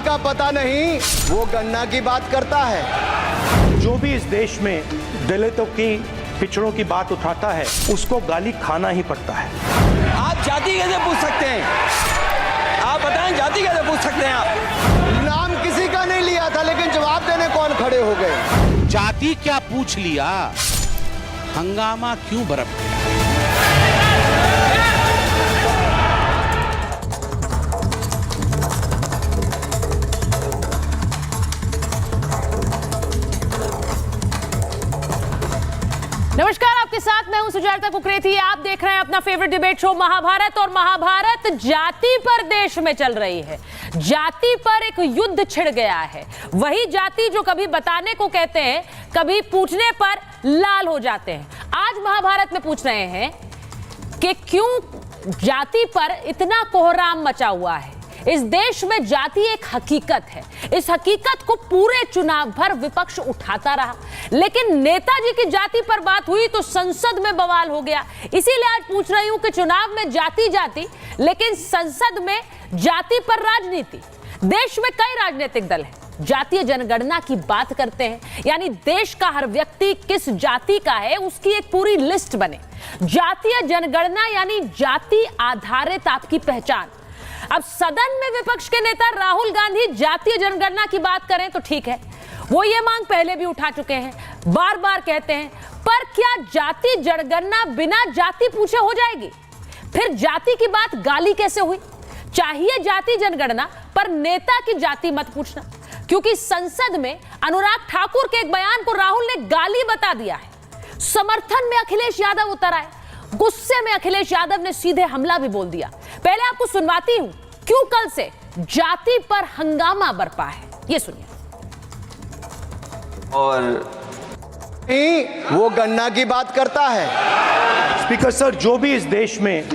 का पता नहीं, वो गन्ना की बात करता है। जो भी इस देश में दलितों की, पिछड़ों की बात उठाता है, उसको गाली खाना ही पड़ता है। आप जाति कैसे पूछ सकते हैं? आप बताएं, जाति कैसे पूछ सकते हैं आप? नाम किसी का नहीं लिया था, लेकिन जवाब देने कौन खड़े हो गए? जाति क्या पूछ लिया, हंगामा क्यों बरप गया? नमस्कार, आपके साथ मैं हूं सुजाता कुकरेती। आप देख रहे हैं अपना फेवरेट डिबेट शो महाभारत। और महाभारत जाति पर देश में चल रही है। जाति पर एक युद्ध छिड़ गया है। वही जाति जो कभी बताने को कहते हैं, कभी पूछने पर लाल हो जाते हैं। आज महाभारत में पूछ रहे हैं कि क्यों जाति पर इतना कोहराम मचा हुआ है। इस देश में जाति एक हकीकत है। इस हकीकत को पूरे चुनाव भर विपक्ष उठाता रहा, लेकिन नेताजी की जाति पर बात हुई तो संसद में बवाल हो गया। इसीलिए आज पूछ रही हूं कि चुनाव में जाति जाति, लेकिन संसद में जाति पर राजनीति। देश में कई राजनीतिक दल हैं, जातीय जनगणना की बात करते हैं, यानी देश का हर व्यक्ति किस जाति का है उसकी एक पूरी लिस्ट बने। जातीय जनगणना यानी जाति आधारित आपकी पहचान। अब सदन में विपक्ष के नेता राहुल गांधी जातीय जनगणना की बात करें तो ठीक है, वो ये मांग पहले भी उठा चुके हैं, बार बार कहते हैं, पर क्या जाति जनगणना बिना जाति पूछे हो जाएगी? फिर जाति की बात गाली कैसे हुई? चाहिए जाति जनगणना, पर नेता की जाति मत पूछना, क्योंकि संसद में अनुराग ठाकुर के एक बयान को राहुल ने गाली बता दिया है। समर्थन में अखिलेश यादव उतर आए, गुस्से में अखिलेश यादव ने सीधे हमला भी बोल दिया। पहले आपको सुनवाती हूं क्यों कल से जाति पर हंगामा बरपा है, ये सुनिए। और वो गन्ना की बात करता है। स्पीकर सर, जो भी इस देश में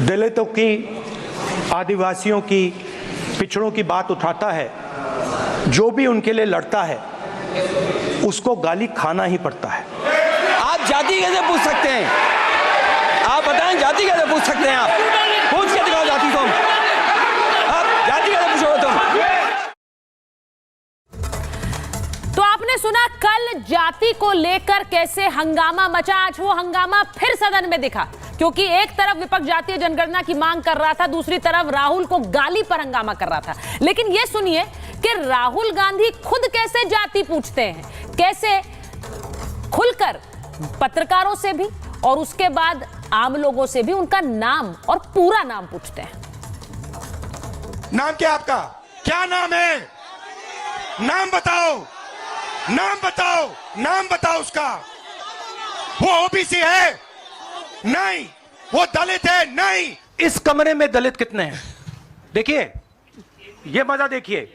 दलितों की, आदिवासियों की, पिछड़ों की बात उठाता है, जो भी उनके लिए लड़ता है, उसको गाली खाना ही पड़ता है। आप जाति कैसे पूछ सकते हैं? आप बताएं, जाति कैसे पूछ सकते हैं आप? पूछ के दिखाओ जाति को। आप जाति कैसे पूछोगे तुम? तो आपने सुना कल जाति को लेकर कैसे हंगामा मचा। आज वो हंगामा फिर सदन में दिखा, क्योंकि एक तरफ विपक्ष जातीय जनगणना की मांग कर रहा था, दूसरी तरफ राहुल को गाली पर हंगामा कर रहा था। लेकिन ये सुनिए कि राहुल गांधी खुद कैसे जाति पूछते हैं, कैसे खुलकर पत्रकारों से भी और उसके बाद आम लोगों से भी उनका नाम और पूरा नाम पूछते हैं। नाम क्या आपका? क्या नाम है? नाम बताओ, नाम बताओ, नाम बताओ उसका। वो ओबीसी है? नहीं। वो दलित है? नहीं। इस कमरे में दलित कितने हैं? देखिए, ये मजा देखिए।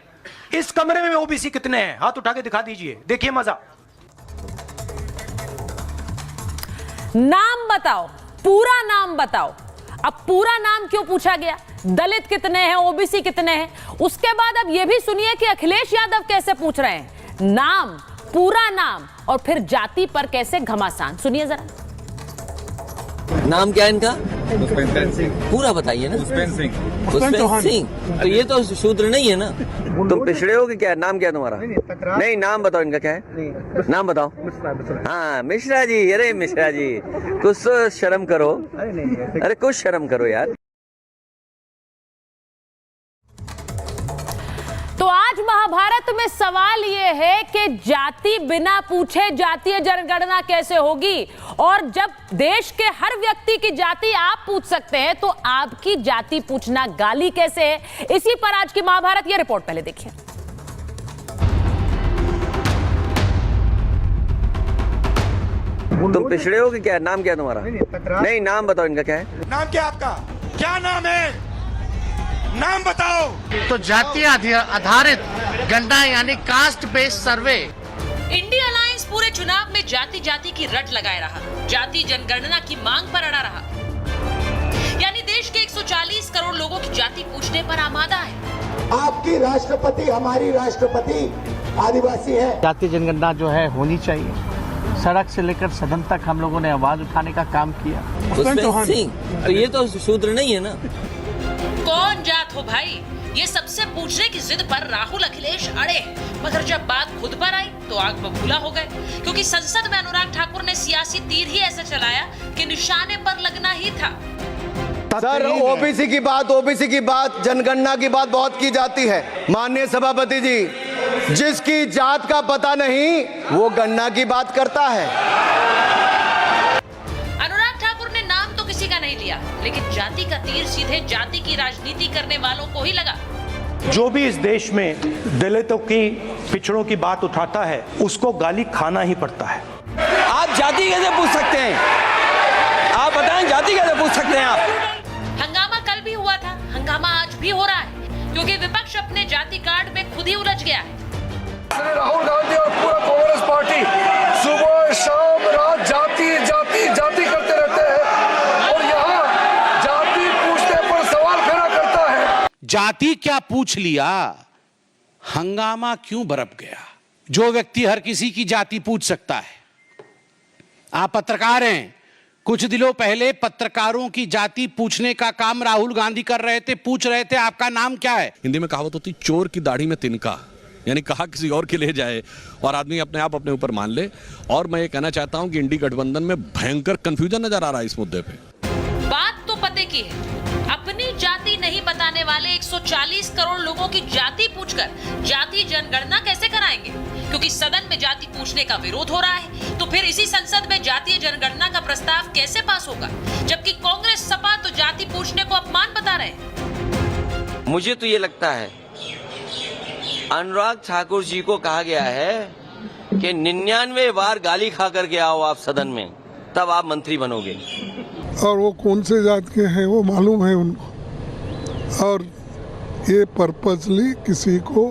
इस कमरे में ओबीसी कितने हैं? हाथ उठा के दिखा दीजिए, देखिए मजा। नाम बताओ, पूरा नाम बताओ। अब पूरा नाम क्यों पूछा गया? दलित कितने हैं, ओबीसी कितने हैं? उसके बाद अब यह भी सुनिए कि अखिलेश यादव कैसे पूछ रहे हैं नाम, पूरा नाम और फिर जाति पर कैसे घमासान। सुनिए जरा। नाम क्या है इनका? पूरा बताइए ना। पुष्पेंद्र सिंह। तो ये तो शूद्र नहीं है ना? तुम पिछड़े हो कि क्या? नाम क्या तुम्हारा? नहीं, नाम बताओ इनका क्या है? नाम बताओ। हाँ, मिश्रा जी। अरे मिश्रा जी, कुछ तो शर्म करो। अरे कुछ शर्म करो यार। तो आज महाभारत में सवाल यह है कि जाति बिना पूछे जातीय जनगणना कैसे होगी? और जब देश के हर व्यक्ति की जाति आप पूछ सकते हैं, तो आपकी जाति पूछना गाली कैसे है? इसी पर आज की महाभारत, यह रिपोर्ट पहले देखिए। तुम पिछड़े हो कि क्या? नाम क्या तुम्हारा? नहीं, नाम बताओ इनका क्या है? नाम क्या आपका? क्या नाम है? नाम बताओ। तो जातीय आधारित गणना यानी कास्ट बेस्ड सर्वे। इंडिया अलायंस पूरे चुनाव में जाति जाति की रट लगाए रहा, जाति जनगणना की मांग पर अड़ा रहा। यानी देश के 140 करोड़ लोगों की जाति पूछने पर आमादा है। आपकी राष्ट्रपति, हमारी राष्ट्रपति आदिवासी है। जातीय जनगणना जो है होनी चाहिए। सड़क से लेकर सदन तक हम लोगों ने आवाज उठाने का काम किया। पुष्पेंद्र सिंह। तो ये तो शूद्र नहीं है ना? कौन जात हो भाई? ये सबसे पूछने की जिद पर राहुल अखिलेश अड़े हैं, मगर जब बात खुद पर आई तो आग बबूला हो गए, क्योंकि संसद में अनुराग ठाकुर ने सियासी तीर ही ऐसा चलाया कि निशाने पर लगना ही था। सर, ओबीसी की बात जनगणना की बात बहुत की जाती है। माननीय सभापति जी, जिसकी जात का पता नहीं वो गणना की बात करता है। अनुराग ठाकुर ने नाम तो किसी का नहीं लिया, लेकिन जाति का तीर सीधे जाति की राजनीति करने वालों को ही लगा। जो भी इस देश में दलितों की, पिछड़ों की बात उठाता है उसको गाली खाना ही पड़ता है। आप जाति कैसे पूछ सकते हैं? आप बताएं, जाति कैसे पूछ सकते हैं आप? हंगामा कल भी हुआ था, हंगामा आज भी हो रहा है, क्योंकि विपक्ष अपने जाति कार्ड में खुद ही उलझ गया है। राहुल गांधी और पूरा कांग्रेस पार्टी सुबह शाम रात जाति जाति जाति करते रहते हैं और यहाँ जाति पूछने पर सवाल खड़ा करता है। जाति क्या पूछ लिया, हंगामा क्यों बरप गया? जो व्यक्ति हर किसी की जाति पूछ सकता है। आप पत्रकार हैं, कुछ दिनों पहले पत्रकारों की जाति पूछने का काम राहुल गांधी कर रहे थे, पूछ रहे थे आपका नाम क्या है। हिंदी में कहावत होती, चोर की दाढ़ी में तिनका, यानी कहा किसी और के ले जाए और आदमी अपने आप अपने ऊपर मान ले। और मैं ये कहना चाहता हूं कि इंडी गठबंधन में भयंकर कंफ्यूजन नजर आ रहा है इस मुद्दे पे। बात तो पते की है, अपनी जाति नहीं बताने वाले 140 करोड़ लोगों की जाति पूछकर जाति जनगणना कैसे कराएंगे? क्योंकि सदन में जाति पूछने का विरोध हो रहा है, तो फिर इसी संसद में जातीय जनगणना का प्रस्ताव कैसे पास होगा? जबकि कांग्रेस सपा तो जाति पूछने को अपमान बता रहे हैं। मुझे तो ये लगता है अनुराग ठाकुर जी को कहा गया है कि 99 बार गाली खा करके आओ आप सदन में, तब आप मंत्री बनोगे। और वो कौन से जात के हैं वो मालूम है उनको, और ये पर्पसली किसी को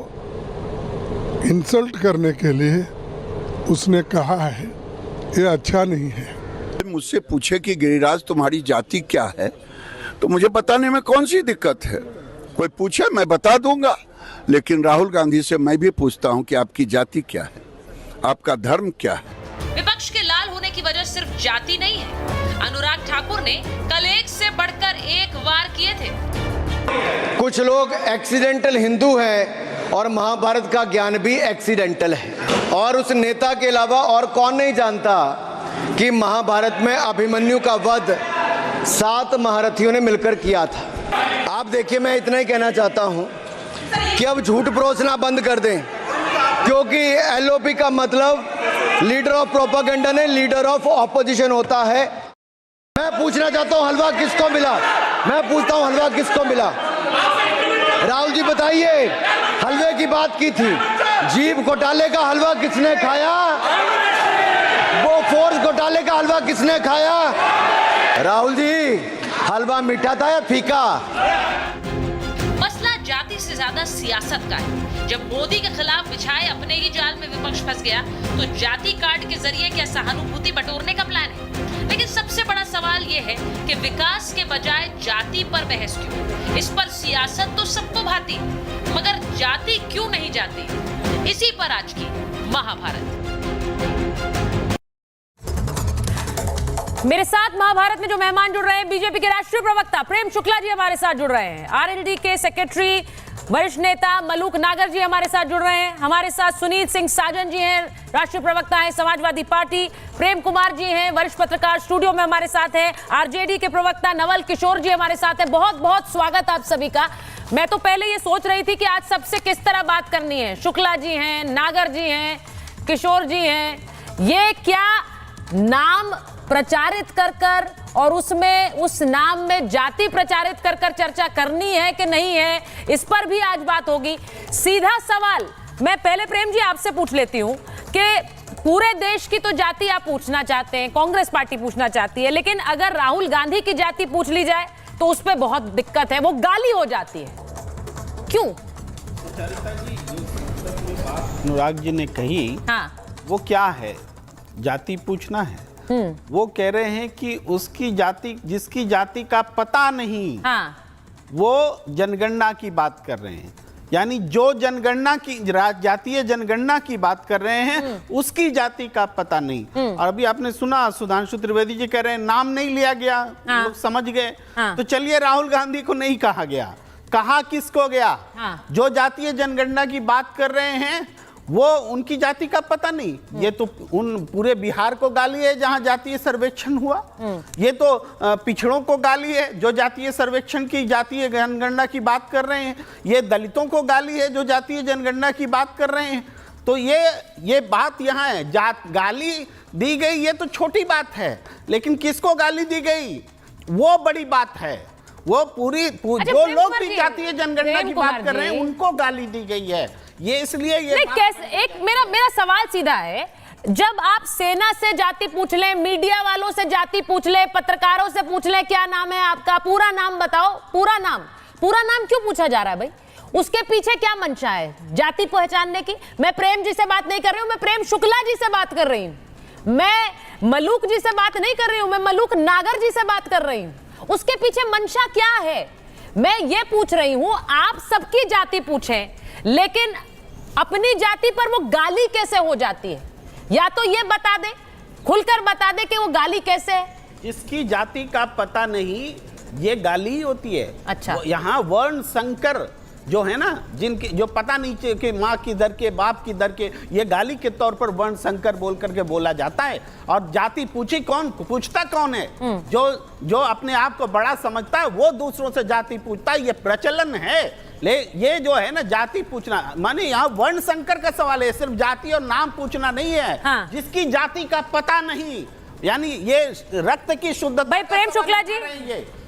इंसल्ट करने के लिए उसने कहा है, ये अच्छा नहीं है। मुझसे पूछे कि गिरिराज तुम्हारी जाति क्या है, तो मुझे बताने में कौन सी दिक्कत है? कोई पूछे मैं बता दूंगा, लेकिन राहुल गांधी से मैं भी पूछता हूं कि आपकी जाति क्या है, आपका धर्म क्या है? विपक्ष के लाल होने की वजह सिर्फ जाति नहीं है। अनुराग ठाकुर ने कल एक से बढ़कर एक वार किए थे। कुछ लोग एक्सीडेंटल हिंदू हैं और महाभारत का ज्ञान भी एक्सीडेंटल है। और उस नेता के अलावा और कौन नहीं जानता कि महाभारत में अभिमन्यु का वध 7 महारथियों ने मिलकर किया था। आप देखिए, मैं इतना ही कहना चाहता हूं कि अब झूठ परोसना बंद कर दें, क्योंकि एलओपी का मतलब लीडर ऑफ प्रोपेगेंडा नहीं, लीडर ऑफ ऑपोजिशन होता है। मैं पूछना चाहता हूं, हलवा किसको मिला? मैं पूछता हूं, हलवा किसको मिला? राहुल जी बताइए, हलवे की बात की थी, जीभ घोटाले का हलवा किसने खाया? वो फोर्स घोटाले का हलवा किसने खाया? राहुल जी, हलवा मीठा था या फीका? मसला जाति से ज्यादा सियासत का है। जब मोदी के खिलाफ बिछाए अपने ही जाल में विपक्ष फंस गया, तो जाति कार्ड के जरिए क्या सहानुभूति बटोरने का प्लान है? लेकिन सबसे बड़ा सवाल यह है कि विकास के बजाय जाति पर बहस क्यों? इस पर सियासत तो सबको भाती, मगर जाति क्यों नहीं जाती? इसी पर आज की महाभारत। मेरे साथ महाभारत में जो मेहमान जुड़ रहे हैं, बीजेपी के राष्ट्रीय प्रवक्ता प्रेम शुक्ला जी हमारे साथ जुड़ रहे हैं, आरएलडी के सेक्रेटरी वरिष्ठ नेता मलूक नागर जी हमारे साथ जुड़ रहे हैं, हमारे साथ सुनील सिंह साजन जी हैं, राष्ट्रीय प्रवक्ता हैं समाजवादी पार्टी, प्रेम कुमार जी हैं वरिष्ठ पत्रकार स्टूडियो में हमारे साथ हैं, आरजेडी के प्रवक्ता नवल किशोर जी हमारे साथ हैं। बहुत बहुत स्वागत आप सभी का। मैं तो पहले ये सोच रही थी कि आज सबसे किस तरह बात करनी है। शुक्ला जी हैं, नागर जी हैं, किशोर जी हैं, ये क्या नाम प्रचारित कर कर और उसमें उस नाम में जाति प्रचारित कर कर चर्चा करनी है कि नहीं है, इस पर भी आज बात होगी। सीधा सवाल मैं पहले प्रेम जी आपसे पूछ लेती हूं कि पूरे देश की तो जाति आप पूछना चाहते हैं, कांग्रेस पार्टी पूछना चाहती है, लेकिन अगर राहुल गांधी की जाति पूछ ली जाए तो उस पर बहुत दिक्कत है, वो गाली हो जाती है। क्यों? अनुराग जी ने कही, हाँ, वो क्या है, जाति पूछना है। वो कह रहे हैं कि उसकी जाति, जिसकी जाति का पता नहीं, हाँ, वो जनगणना की बात कर रहे हैं। यानी जो जनगणना की, जातीय जनगणना की बात कर रहे हैं, उसकी जाति का पता नहीं। और अभी आपने सुना सुधांशु त्रिवेदी जी कह रहे हैं नाम नहीं लिया गया, लोग समझ गए। तो चलिए राहुल गांधी को नहीं कहा गया, कहा किसको गया? हाँ। जो जातीय जनगणना की बात कर रहे हैं वो उनकी जाति का पता नहीं। ये तो उन पूरे बिहार को गाली है जहां जातीय सर्वेक्षण हुआ। ये तो पिछड़ों को गाली है जो जातीय सर्वेक्षण की जातीय जनगणना की बात कर रहे हैं। ये दलितों को गाली है जो जातीय जनगणना की बात कर रहे हैं। तो ये बात यहाँ है, गाली दी गई ये तो छोटी बात है, लेकिन किसको गाली दी गई वो बड़ी बात है। वो जो लोग भी जातीय जनगणना की बात कर रहे हैं उनको गाली दी गई है। ये इसलिए ये कैसे, एक मेरा सवाल सीधा है, जब आप सेना से जाति पूछ लें, मीडिया वालों से जाति पूछ लें, पत्रकारों से पूछ लें क्या नाम है आपका, पूरा नाम बताओ, पूरा नाम क्यों पूछा जा रहा है भाई? उसके पीछे क्या मंशा है जाति पहचानने की? मैं प्रेम जी से बात नहीं कर रही हूं, मैं प्रेम शुक्ला जी से बात कर रही हूं। मैं मलूक जी से बात नहीं कर रही हूं, मैं मलूक नागर जी से बात कर रही हूं। उसके पीछे मंशा क्या है मैं ये पूछ रही हूं। आप सबकी जाति पूछें, लेकिन अपनी जाति पर वो गाली कैसे हो जाती है? या तो ये बता दे, खुलकर बता दे कि वो गाली कैसे है। इसकी जाति का पता नहीं, ये गाली होती है। अच्छा, यहाँ वर्ण संकर जो है ना, जिनके जो पता नहीं कि माँ की दर के बाप की दर के, ये गाली के तौर पर वर्ण संकर बोल करके बोला जाता है। और जाति पूछता कौन है? जो अपने आप को बड़ा समझता है वो दूसरों से जाति पूछता है। ये प्रचलन है। ये जो है ना जाति पूछना, माने यहाँ वर्ण संकर का सवाल है, सिर्फ जाति और नाम पूछना नहीं है। हाँ। जिसकी जाति का पता नहीं, यानी ये रक्त की शुद्धता। भाई प्रेम शुक्ला जी,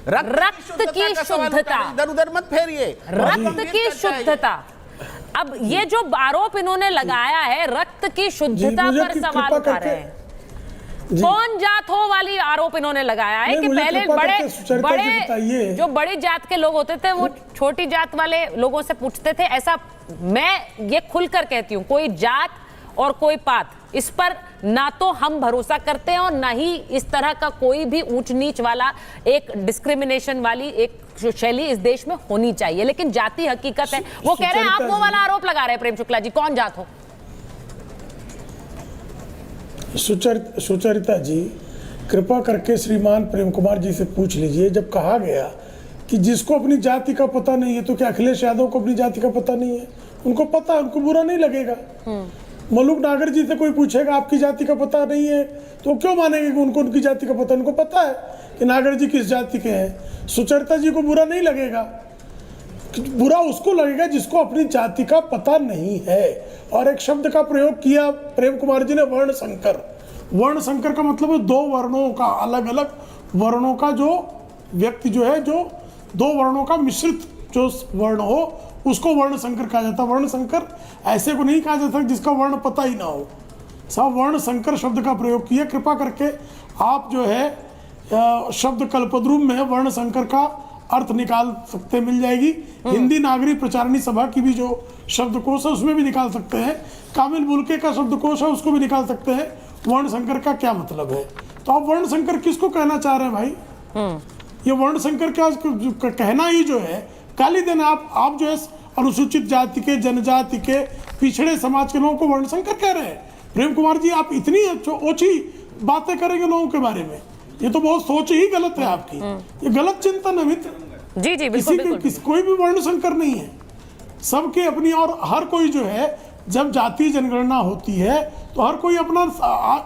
रक्त की शुद्धता, इधर उधर मत फेरिए। रक्त की शुद्धता, अब ये जो आरोप इन्होंने लगाया है रक्त की शुद्धता पर सवाल उठा रहे हैं। कौन जात हो वाली आरोप इन्होंने लगाया है कि पहले बड़े जो बड़ी जात के लोग होते थे वो छोटी जात वाले लोगों से पूछते थे। ऐसा मैं ये खुलकर कहती हूँ, कोई जात और कोई पात, इस पर ना तो हम भरोसा करते हैं और ना ही इस तरह का कोई भी ऊंच नीच वाला एक डिस्क्रिमिनेशन वाली एक शैली इस देश में होनी चाहिए। लेकिन जाति हकीकत है। वो कह रहे हैं, आप वो वाला आरोप लगा रहे हैं प्रेम शुक्ला जी, कौन जात हो? सुचरिता जी, कृपा करके श्रीमान प्रेम कुमार जी से पूछ लीजिए, जब कहा गया कि जिसको अपनी जाति का पता नहीं है, तो क्या अखिलेश यादव को अपनी जाति का पता नहीं है? उनको पता है, उनको बुरा नहीं लगेगा। मलूक नागर जी से कोई पूछेगा आपकी जाति का पता नहीं है, तो क्यों मानेंगे कि उनको उनकी जाति का पता? उनको पता है कि नागर जी किस जाति के हैं। सुचरिता जी को बुरा नहीं लगेगा। बुरा उसको लगेगा जिसको अपनी जाति का पता नहीं है। और एक शब्द का प्रयोग किया प्रेम कुमार जी ने, वर्ण संकर। वर्ण संकर का मतलब है दो वर्णों का, अलग अलग वर्णों का जो व्यक्ति जो है, जो दो वर्णों का मिश्रित जो वर्ण हो उसको वर्ण संकर कहा जाता है। वर्ण संकर ऐसे को नहीं कहा जाता जिसका वर्ण पता ही ना हो। सब वर्ण संकर शब्द का प्रयोग किया। कृपा करके आप जो है शब्द कल्पद्रुम में वर्ण संकर का अर्थ निकाल सकते, मिल जाएगी। हिंदी नागरिक प्रचारणी सभा की भी जो शब्दकोश है उसमें भी निकाल सकते हैं। कामिल बुल्के का शब्दकोश है उसको भी निकाल सकते हैं। वर्ण संकर का क्या मतलब है? तो आप वर्ण संकर किसको कहना चाह रहे हैं भाई? ये वर्ण संकर क्या कहना ही जो है गाली देना। आप जो है अनुसूचित जाति के, जनजाति के, पिछड़े समाज के लोगों को वर्ण संकर कह रहे हैं। प्रेम कुमार जी, आप इतनी ओछी बातें करेंगे लोगों के बारे में, ये तो बहुत सोच ही गलत है आपकी। ये गलत चिंतन है मित्र। जी जी, बिल्कुल, कोई भी वर्ण संकर नहीं है, सबके अपनी। और हर कोई जो है, जब जातीय जनगणना होती है तो हर कोई अपना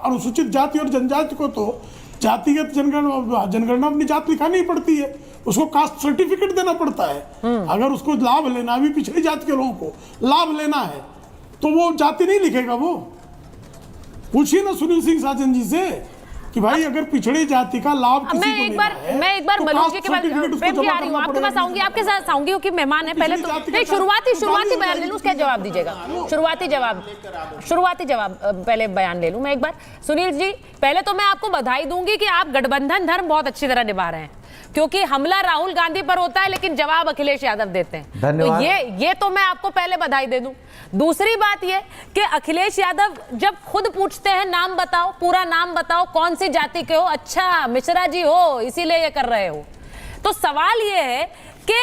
अनुसूचित जाति और जनजाति को तो जातिगत जनगणना अपनी जात लिखानी ही पड़ती है। उसको कास्ट सर्टिफिकेट देना पड़ता है। अगर उसको लाभ लेना भी, पिछड़ी जाति के लोगों को लाभ लेना है, तो वो जाति नहीं लिखेगा। वो पूछिए ना सुनील सिंह साजन जी से कि भाई अगर पिछड़ी जाति का लाभ किसी को लेना है, मैं एक बार मलूक जी के पास प्रेम जी आ रही हूँ, आपके पास आऊंगी, आपके साथ आऊंगी क्योंकि मेहमान है। पहले तो नहीं, शुरुआती बयान ले लूँ, उसका जवाब दीजिएगा। शुरुआती जवाब पहले बयान ले लूँ मैं एक बार। सुनील जी, पहले तो मैं आपको बधाई दूंगी कि आप गठबंधन धर्म बहुत अच्छी तरह निभा रहे हैं, क्योंकि हमला राहुल गांधी पर होता है लेकिन जवाब अखिलेश यादव देते हैं। तो ये तो मैं आपको पहले बधाई दे दूं। दूसरी बात ये कि अखिलेश यादव जब खुद पूछते हैं नाम बताओ, पूरा नाम बताओ, कौन सी जाति के हो, अच्छा मिश्रा जी हो इसीलिए ये कर रहे हो, तो सवाल ये है कि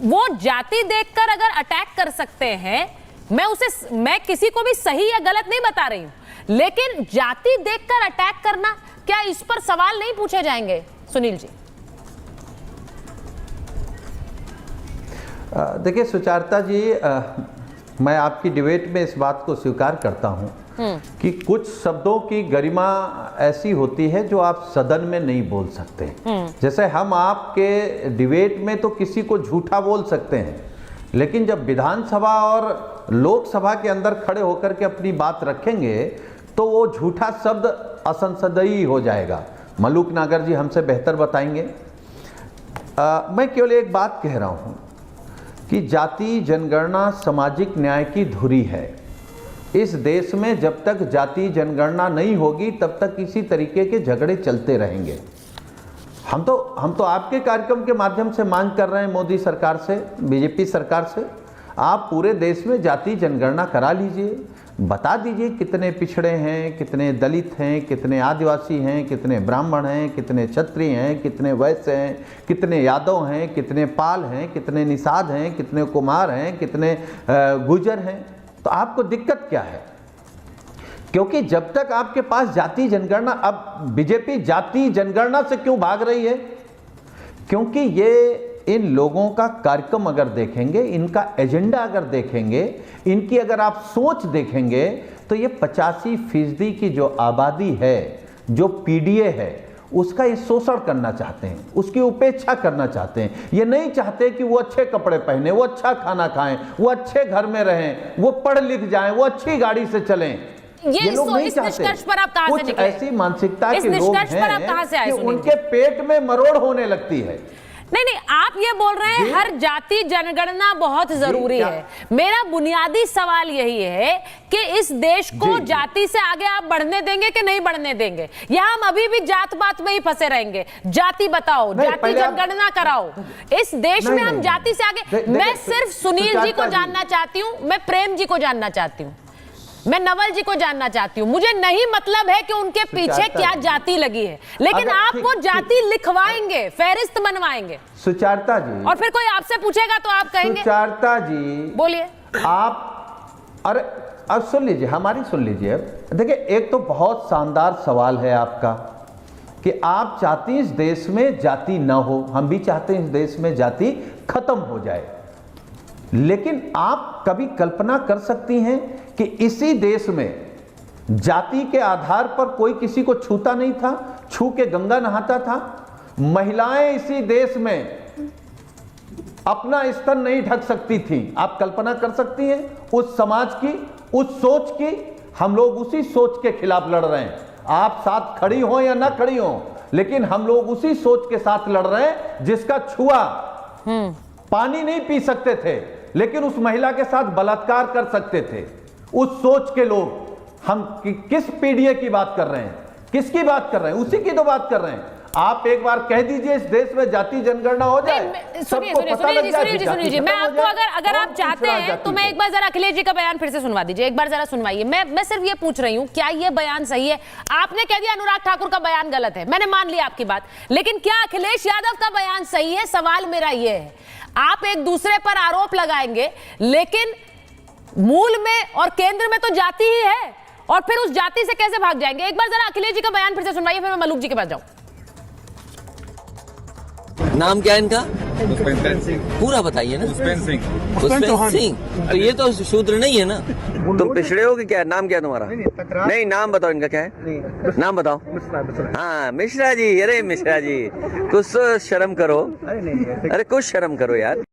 वो जाति देखकर अगर अटैक कर सकते हैं, मैं किसी को भी सही या गलत नहीं बता रही हूं, लेकिन जाति देखकर अटैक करना, क्या इस पर सवाल नहीं पूछे जाएंगे सुनील जी? देखिए सुचारता जी, मैं आपकी डिबेट में इस बात को स्वीकार करता हूं कि कुछ शब्दों की गरिमा ऐसी होती है जो आप सदन में नहीं बोल सकते। जैसे हम आपके डिबेट में तो किसी को झूठा बोल सकते हैं, लेकिन जब विधानसभा और लोकसभा के अंदर खड़े होकर के अपनी बात रखेंगे तो वो झूठा शब्द असंसदीय हो जाएगा। मलूक नागर जी हमसे बेहतर बताएंगे। मैं केवल एक बात कह रहा हूं कि जाति जनगणना सामाजिक न्याय की धुरी है। इस देश में जब तक जाति जनगणना नहीं होगी तब तक इसी तरीके के झगड़े चलते रहेंगे। हम तो आपके कार्यक्रम के माध्यम से मांग कर रहे हैं मोदी सरकार से, बीजेपी सरकार से, आप पूरे देश में जाति जनगणना करा लीजिए, बता दीजिए कितने पिछड़े हैं, कितने दलित हैं, कितने आदिवासी हैं, कितने ब्राह्मण हैं, कितने क्षत्रिय हैं, कितने वैश्य हैं, कितने यादव हैं, कितने पाल हैं, कितने निषाद हैं, कितने कुमार हैं, कितने गुर्जर हैं। तो आपको दिक्कत क्या है? क्योंकि जब तक आपके पास जाति जनगणना, अब बीजेपी जाति जनगणना से क्यों भाग रही है? क्योंकि ये इन लोगों का कार्यक्रम अगर देखेंगे, इनका एजेंडा अगर देखेंगे, इनकी अगर आप सोच देखेंगे तो ये 85% की जो आबादी है, जो पीडीए है, उसका ये शोषण करना चाहते हैं, उसकी उपेक्षा करना चाहते हैं। ये नहीं चाहते कि वो अच्छे कपड़े पहने, वो अच्छा खाना खाएं, वो अच्छे घर में रहें, वो पढ़ लिख जाएं, वो अच्छी गाड़ी से चलें। ये लोग नहीं चाहते। निष्कर्ष पर आप कहां से निकले? ऐसी मानसिकता के लोग हैं कि उनके पेट में मरोड़ होने लगती है। नहीं, आप ये बोल रहे हैं हर जाति जनगणना बहुत जरूरी है। मेरा बुनियादी सवाल यही है कि इस देश को जाति से आगे आप बढ़ने देंगे कि नहीं बढ़ने देंगे, या हम अभी भी जात पात में ही फंसे रहेंगे? जाति बताओ, जाति जनगणना कराओ। इस देश में हम जाति से आगे। मैं सिर्फ सुनील जी को जानना चाहती हूँ, मैं प्रेम जी को जानना चाहती हूँ, मैं नवल जी को जानना चाहती हूँ। मुझे नहीं मतलब है कि उनके पीछे क्या जाति लगी है, लेकिन आप वो जाति लिखवाएंगे, फहरिस्त बनवाएंगे। सुचारता जी, और फिर कोई आपसे पूछेगा तो आप कहेंगे। सुचारता जी बोलिए। आप अरे अब सुन लीजिए, हमारी सुन लीजिए। अब देखिए, एक तो बहुत शानदार सवाल है आपका कि आप चाहते हैं इस देश में जाति ना हो। हम भी चाहते हैं इस देश में जाति खत्म हो जाए, लेकिन आप कभी कल्पना कर सकती हैं कि इसी देश में जाति के आधार पर कोई किसी को छूता नहीं था, छू के गंगा नहाता था? महिलाएं इसी देश में अपना स्तन नहीं ढक सकती थी। आप कल्पना कर सकती हैं उस समाज की, उस सोच की? हम लोग उसी सोच के खिलाफ लड़ रहे हैं। आप साथ खड़ी हो या ना खड़ी हो, लेकिन हम लोग उसी सोच के साथ लड़ रहे हैं जिसका छुआ पानी नहीं पी सकते थे, लेकिन उस महिला के साथ बलात्कार कर सकते थे। उस सोच के लोग। हम किस पीडीए की बात कर रहे हैं? किसकी बात कर रहे हैं? उसी की तो बात कर रहे हैं। आप एक बार कह दीजिए इस देश में जाति जनगणना हो जाए, सबको पता लग जाए। सुनिए, मैं आपको अगर आप चाहते हैं तो मैं एक बार जरा अखिलेश जी का बयान फिर से सुनवा दीजिए, एक बार जरा सुनवाइए। मैं सिर्फ ये पूछ रही हूँ, क्या ये बयान सही है? आपने कह दिया अनुराग ठाकुर का बयान गलत है, मैंने मान लिया आपकी बात, लेकिन क्या अखिलेश यादव का बयान सही है? सवाल मेरा ये है। आप एक दूसरे पर आरोप लगाएंगे, लेकिन मूल में और केंद्र में तो जाति ही है, और फिर उस जाति से कैसे भाग जाएंगे? एक बार जरा अखिलेश जी का बयान फिर से सुनवाइए, फिर मैं मलूक जी के पास जाऊं। नाम क्या है इनका? पूरा बताइए ना। पुष्पेंद्र सिंह। तो ये तो शूद्र नहीं है ना? तुम पिछड़े हो कि क्या? नाम क्या है तुम्हारा? नहीं, नाम बताओ इनका क्या है? नाम बताओ। हाँ, मिश्रा जी। अरे मिश्रा जी, कुछ शर्म करो। अरे कुछ शर्म करो यार।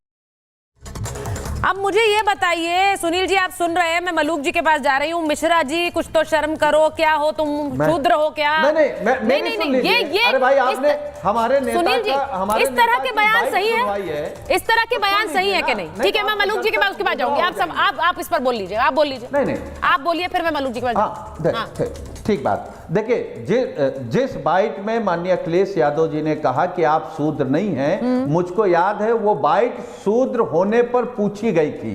अब मुझे ये बताइए, सुनील जी आप सुन रहे हैं, मैं मलूक जी के पास जा रही हूँ। मिश्रा जी कुछ तो शर्म करो, क्या हो तुम? शूद्र हो क्या? नहीं, ये अरे भाई, आपने हमारे नेता सुनील जी, इस तरह के बयान सही है? इस तरह के बयान सही है कि नहीं? ठीक है, मैं मलूक जी के पास उसके पास जाऊंगी। आप इस पर बोल लीजिए, आप बोल लीजिए। नहीं, आप बोलिए, फिर मैं मलूक जी के पास। ठीक बात। देखिए, जिस बाइट में माननीय अखिलेश यादव जी ने कहा कि आप शूद्र नहीं हैं, मुझको याद है वो बाइट शूद्र होने पर पूछी गई थी।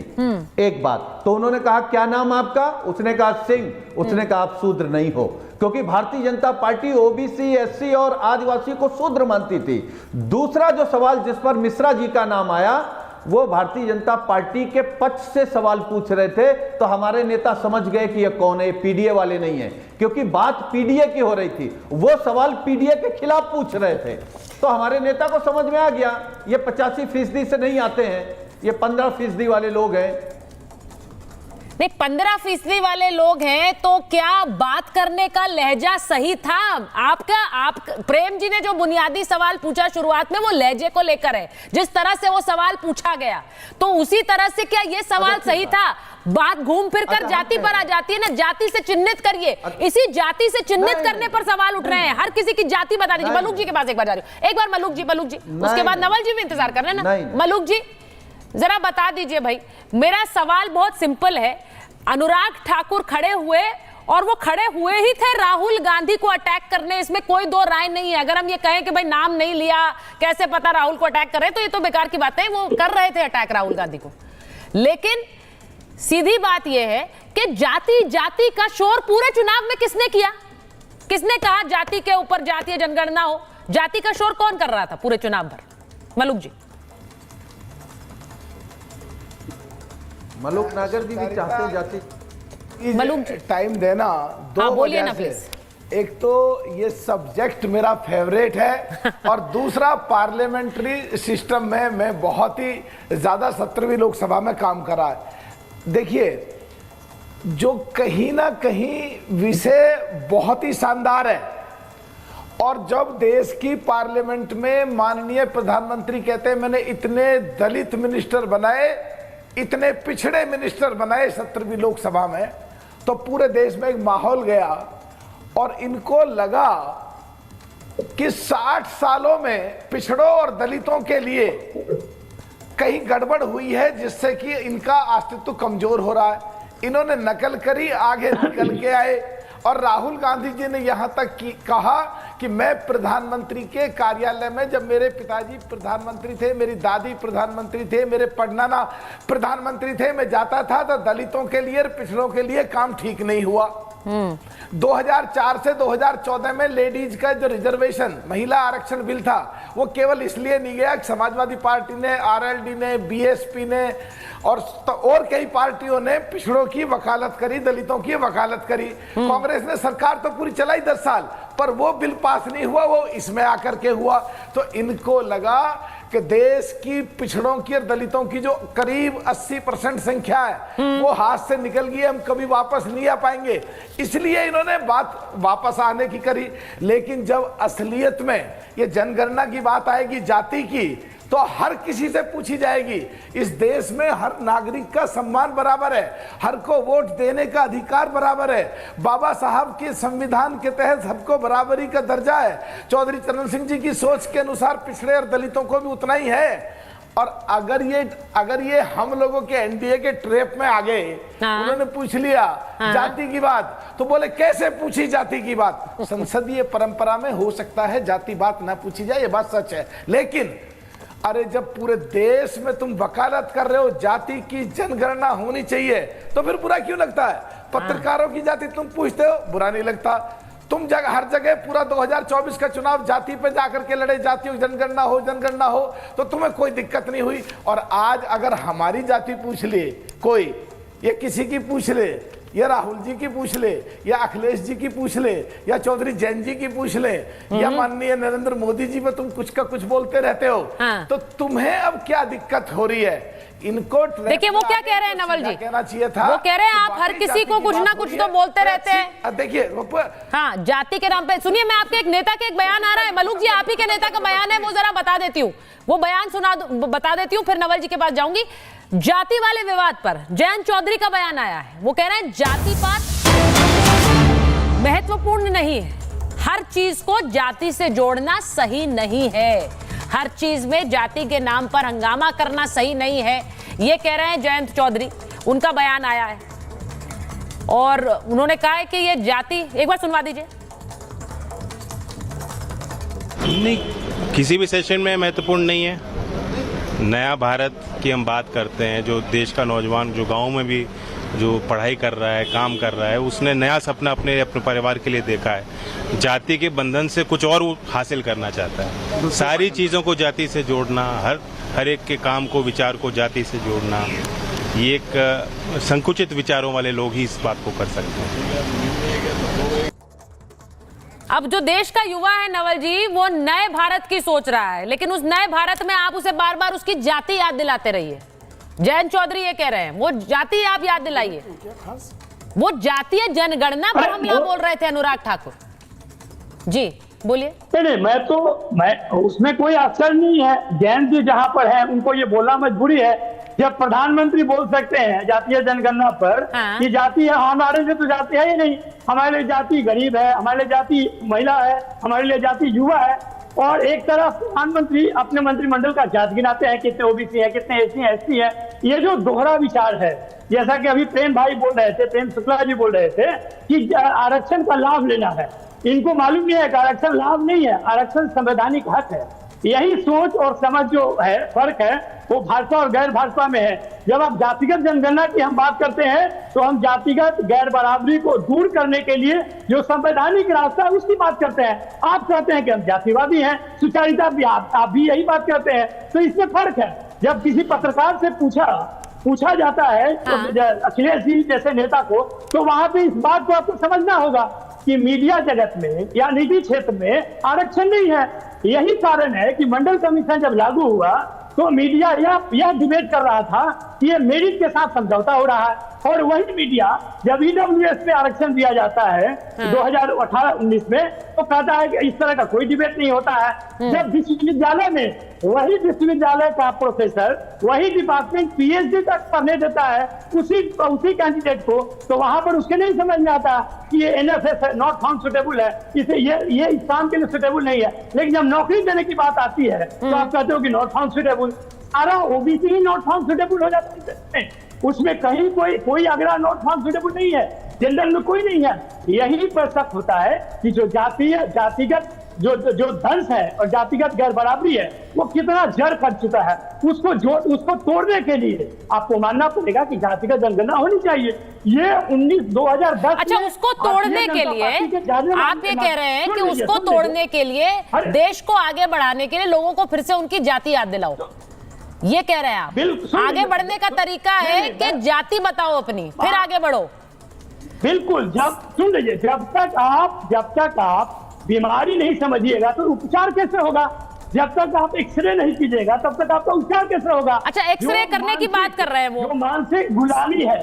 एक बात तो उन्होंने कहा क्या नाम आपका? उसने कहा सिंह। उसने कहा आप शूद्र नहीं हो, क्योंकि Bharatiya Janata party OBC, SC और आदिवासी को शूद्र मानती थी। दूसरा जो सवाल जिस पर मिश्रा जी का नाम आया, वो भारतीय जनता पार्टी के पक्ष से सवाल पूछ रहे थे, तो हमारे नेता समझ गए कि ये कौन है, पीडीए वाले नहीं है, क्योंकि बात पीडीए की हो रही थी। वो सवाल पीडीए के खिलाफ पूछ रहे थे, तो हमारे नेता को समझ में आ गया ये 85% से नहीं आते हैं। ये 15% वाले लोग हैं। नहीं, 15% वाले लोग हैं तो क्या बात करने का लहजा सही था आप प्रेम जी ने जो बुनियादी सवाल पूछा शुरुआत में वो लहजे को लेकर है, जिस तरह से वो सवाल पूछा गया, तो उसी तरह से क्या ये सवाल सही था? बात घूम फिर कर जाति पर आ जाती है ना, जाति से चिन्हित करिए, इसी जाति से चिन्हित करने पर सवाल उठ रहे हैं। हर किसी की जाति बता दीजिए। मलूक जी के पास एक बार जा रही हूं, एक बार मलूक जी, उसके बाद नवल जी भी इंतजार कर रहे हैं ना। मलूक जी जरा बता दीजिए भाई, मेरा सवाल बहुत सिंपल है। अनुराग ठाकुर खड़े हुए और वो खड़े हुए ही थे राहुल गांधी को अटैक करने, इसमें कोई दो राय नहीं है। अगर हम ये कहें कि भाई नाम नहीं लिया, कैसे पता राहुल को अटैक कर रहे हैं, तो ये तो बेकार की बात है। वो कर रहे थे अटैक राहुल गांधी को, लेकिन सीधी बात यह है कि जाति जाति का शोर पूरे चुनाव में किसने किया? किसने कहा जाति के ऊपर जातीय जनगणना हो? जाति का शोर कौन कर रहा था पूरे चुनाव भर? मलूक जी। मलूक नागर जी भी चाहते हैं जाति। मलूक जी टाइम देना दो बोलिए ना वजह से। प्लीज। एक तो ये सब्जेक्ट मेरा फेवरेट है और दूसरा पार्लियामेंट्री सिस्टम में मैं बहुत ही ज्यादा 17वीं लोकसभा में काम करा है। देखिए, जो कहीं ना कहीं विषय बहुत ही शानदार है, और जब देश की पार्लियामेंट में माननीय प्रधानमंत्री कहते हैं मैंने इतने दलित मिनिस्टर बनाए, इतने पिछड़े मिनिस्टर बनाए 17वीं लोकसभा में, तो पूरे देश में एक माहौल गया और इनको लगा कि 60 सालों में पिछड़ों और दलितों के लिए कहीं गड़बड़ हुई है, जिससे कि इनका अस्तित्व कमजोर हो रहा है। इन्होंने नकल करी, आगे निकल के आए, और राहुल गांधी जी ने यहां तक कहा कि मैं प्रधानमंत्री के कार्यालय में, जब मेरे पिताजी प्रधानमंत्री थे, मेरी दादी प्रधानमंत्री थे, मेरे पड़नाना प्रधानमंत्री थे, मैं जाता था तो दलितों के लिए, पिछड़ों के लिए काम ठीक नहीं हुआ। 2004 से 2014 में लेडीज का जो रिजर्वेशन, महिला आरक्षण बिल था, वो केवल इसलिए नहीं गया कि समाजवादी पार्टी ने, आरएलडी ने, बीएसपी ने और कई पार्टियों ने पिछड़ों की वकालत करी, दलितों की वकालत करी। कांग्रेस ने सरकार तो पूरी चलाई 10 साल, पर वो बिल पास नहीं हुआ, वो इसमें आकर के हुआ। तो इनको लगा कि देश की पिछड़ों की और दलितों की जो करीब 80% संख्या है वो हाथ से निकल गई, हम कभी वापस नहीं आ पाएंगे, इसलिए इन्होंने बात वापस आने की करी। लेकिन जब असलियत में ये जनगणना की बात आएगी, जाति की, तो हर किसी से पूछी जाएगी। इस देश में हर नागरिक का सम्मान बराबर है, हर को वोट देने का अधिकार बराबर है, बाबा साहब के संविधान के तहत सबको बराबरी का दर्जा है, चौधरी चरण सिंह जी की सोच के अनुसार पिछड़े और दलितों को भी उतना ही है। और अगर ये हम लोगों के एनडीए के ट्रैप में आ गए, उन्होंने पूछ लिया जाति की बात, तो बोले कैसे पूछी जाति की बात? संसदीय परंपरा में हो सकता है जाति बात ना पूछी जाए, ये बात सच है, लेकिन अरे जब पूरे देश में तुम वकालत कर रहे हो जाति की जनगणना होनी चाहिए, तो फिर बुरा क्यों लगता है? पत्रकारों की जाति तुम पूछते हो, बुरा नहीं लगता। तुम हर जगह पूरा 2024 का चुनाव जाति पे जाकर के लड़े, जाति जनगणना हो, तो तुम्हें कोई दिक्कत नहीं हुई। और आज अगर हमारी जाति पूछ ले कोई, ये किसी की पूछ ले, या राहुल जी की पूछ ले, या अखिलेश जी की पूछ ले, या चौधरी जैन जी की पूछ ले, या माननीय नरेंद्र मोदी जी पे तुम कुछ का कुछ बोलते रहते हो, तो तुम्हें अब क्या दिक्कत हो रही है? इनको देखिए वो क्या कह रहे हैं नवल जी, कहना चाहिए था, वो कह रहे हैं आप हर किसी को कुछ ना कुछ तो बोलते रहते हैं। देखिए हाँ, जाति के नाम पे सुनिए, मैं आपके एक नेता के एक बयान आ रहा है, मलूक जी आप ही के नेता का बयान है, वो जरा बता देती हूँ, वो बयान बता देती हूँ, फिर नवल जी के पास जाऊंगी। जाति वाले विवाद पर जयंत चौधरी का बयान आया है, वो कह रहे हैं जाति पात महत्वपूर्ण नहीं है, हर चीज को जाति से जोड़ना सही नहीं है, हर चीज में जाति के नाम पर हंगामा करना सही नहीं है, ये कह रहे हैं जयंत चौधरी, उनका बयान आया है। और उन्होंने कहा है कि ये जाति, एक बार सुनवा दीजिए। नहीं, किसी भी सेशन में महत्वपूर्ण नहीं है। नया भारत की हम बात करते हैं, जो देश का नौजवान जो गांव में भी जो पढ़ाई कर रहा है, काम कर रहा है, उसने नया सपना अपने परिवार के लिए देखा है, जाति के बंधन से कुछ और हासिल करना चाहता है। सारी चीज़ों को जाति से जोड़ना, हर एक के काम को, विचार को जाति से जोड़ना, ये एक संकुचित विचारों वाले लोग ही इस बात को कर सकते हैं। अब जो देश का युवा है नवल जी, वो नए भारत की सोच रहा है, लेकिन उस नए भारत में आप उसे बार बार उसकी जाति याद दिलाते रहिए, जयंत चौधरी ये कह रहे हैं, वो जाति आप याद दिलाइए, वो जातीय जनगणना पर हमला बोल रहे थे अनुराग ठाकुर जी, बोलिए। नहीं, मैं उसमें कोई असर नहीं है। जैन जी जहां पर है उनको ये बोलना मजबूरी है। जब प्रधानमंत्री बोल सकते हैं जातीय जनगणना पर कि जाति है, हमारे लिए तो जाति है ही नहीं, हमारे लिए जाति गरीब है, हमारे लिए जाति महिला है, हमारे लिए जाति युवा है। और एक तरफ प्रधानमंत्री अपने मंत्रिमंडल का जात गिनाते हैं, कितने ओबीसी है, कितने एससी है, एसटी है। ये जो दोहरा विचार है, जैसा कि अभी प्रेम भाई बोल रहे थे, प्रेम शुक्ला जी बोल रहे थे कि आरक्षण का लाभ लेना है, इनको मालूम नहीं है कि आरक्षण लाभ नहीं है, आरक्षण संवैधानिक हक है। यही सोच और समझ जो है, फर्क है, वो भाजपा और गैर भाजपा में है। जब आप जातिगत जनगणना की हम बात करते हैं तो हम जातिगत गैर बराबरी को दूर करने के लिए जो संवैधानिक रास्ता है उसकी बात करते हैं। आप कहते हैं कि हम जातिवादी हैं, सुचारिता भी आप भी यही बात करते हैं। तो इसमें फर्क है। जब किसी पत्रकार से पूछा जाता है अखिलेश जी जैसे नेता को, तो वहां पे इस बात को आपको समझना होगा कि मीडिया जगत में या निजी क्षेत्र में आरक्षण नहीं है। यही कारण है कि मंडल कमीशन जब लागू हुआ तो मीडिया यह डिबेट कर रहा था कि ये मेरिट के साथ समझौता हो रहा है। और वही मीडिया जब ईडब्ल्यूएस पे आरक्षण दिया जाता है 2018-19 में, तो कहता है कि इस तरह का कोई डिबेट नहीं होता है। जब विश्वविद्यालय में वही विश्वविद्यालय का प्रोफेसर वही डिपार्टमेंट पीएचडी तक पढ़ने देता है उसी कैंडिडेट को, तो वहां पर उसके नहीं समझ में आता कि ये एनएफएस है, नॉट फाउंड सुटेबल है, इसे ये इस काम के लिए सुटेबल नहीं है। लेकिन जब नौकरी देने की बात आती है तो आप कहते हो कि नॉट फाउंड सुटेबल। सारा OBC he not found suitable हो जाता है, उसमें कहीं कोई अगला नॉट फाउंड सुटेबल नहीं है, जनरल में कोई नहीं है। यही पर शक होता है कि जो जातिगत जो दंश है और जातिगत गैर बराबरी है वो कितना जड़ कर चुका है। उसको तोड़ने के लिए आपको मानना पड़ेगा कि जातिगत जनगणना होनी चाहिए। ये 2010। अच्छा, उसको तोड़ने के लिए आप ये कह रहे हैं कि उसको तोड़ने के लिए, देश को आगे बढ़ाने के लिए लोगों को फिर से उनकी जाति याद दिलाओ, ये कह रहे हैं आप। आगे बढ़ने का तरीका है कि जाति बताओ अपनी, फिर आगे बढ़ो। बिल्कुल। सुन लीजिए, जब तक आप बीमारी नहीं समझिएगा तो उपचार कैसे होगा? जब तक आप एक्सरे नहीं कीजिएगा तब तक आपका उपचार कैसे होगा? अच्छा, एक्सरे करने की बात कर रहे हैं वो। जो मानसिक गुलामी है,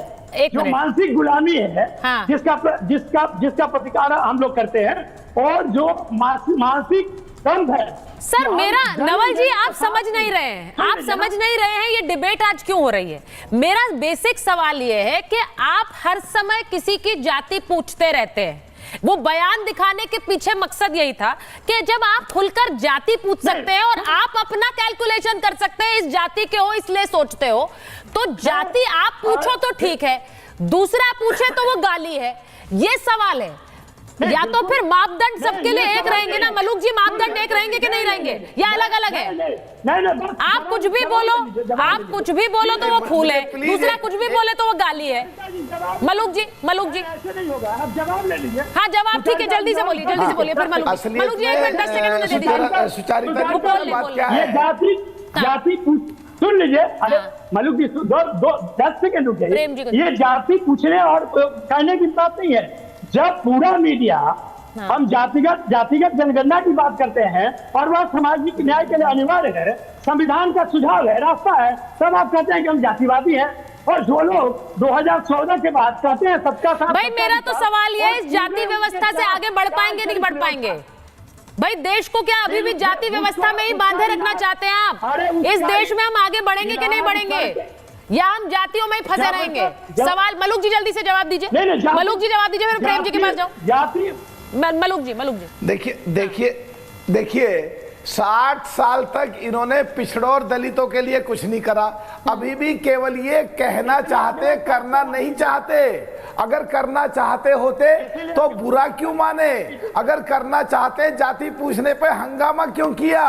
मानसिक गुलामी है, हाँ। जिसका प्रतिकार हम लोग करते हैं, और जो मानसिक दंभ है। सर मेरा नवल जी, आप समझ नहीं रहे हैं, आप समझ नहीं रहे हैं ये डिबेट आज क्यों हो रही है। मेरा बेसिक सवाल ये है कि आप हर समय किसी की जाति पूछते रहते हैं। वो बयान दिखाने के पीछे मकसद यही था कि जब आप खुलकर जाति पूछ सकते हैं और आप अपना कैलकुलेशन कर सकते हैं, इस जाति के हो इसलिए सोचते हो, तो जाति आप पूछो तो ठीक है, दूसरा पूछे तो वो गाली है। ये सवाल है। या तो फिर मापदंड सबके लिए एक रहेंगे ना मलूक जी, मापदंड एक रहेंगे कि नहीं रहेंगे, या अलग अलग है? आप कुछ भी बोलो तो वो फूल है, दूसरा कुछ भी बोले तो वो गाली है। मलूक जी जवाब ले लीजिए। हाँ, जवाब ठीक है, जल्दी से बोलिए फिर मलूक जी 1 मिनट 10 सेकंड में दे दीजिए। जाति सुन लीजिए। अरे मलूक जी 10 सेकंड रुक जाइए। ये जाति पूछने और कहने की बात नहीं है। जब पूरा मीडिया हम जातिगत जनगणना की बात करते हैं और वह सामाजिक न्याय के लिए अनिवार्य है, संविधान का सुझाव है, रास्ता है, तब आप कहते हैं कि हम जातिवादी हैं। और जो लोग 2014 के बाद कहते हैं सबका साथ। भाई मेरा तो सवाल ये है, इस जाति व्यवस्था से आगे बढ़ पाएंगे नहीं बढ़ पाएंगे? भाई देश को क्या अभी भी जाति व्यवस्था में ही बांधे रखना चाहते हैं आप? इस देश में हम आगे बढ़ेंगे कि नहीं बढ़ेंगे, या हम जातियों में ही फंसे रहेंगे? सवाल मलूक जी जल्दी से जवाब दीजिए। मलूक जी जवाब दीजिए, फिर प्रेम जी के पास जाओ। मलूक जी देखिए 60 साल तक इन्होंने पिछड़ों और दलितों के लिए कुछ नहीं करा। अभी भी केवल ये कहना चाहते, करना नहीं चाहते। अगर करना चाहते होते तो बुरा क्यों माने? अगर करना चाहते, जाति पूछने पे हंगामा क्यों किया?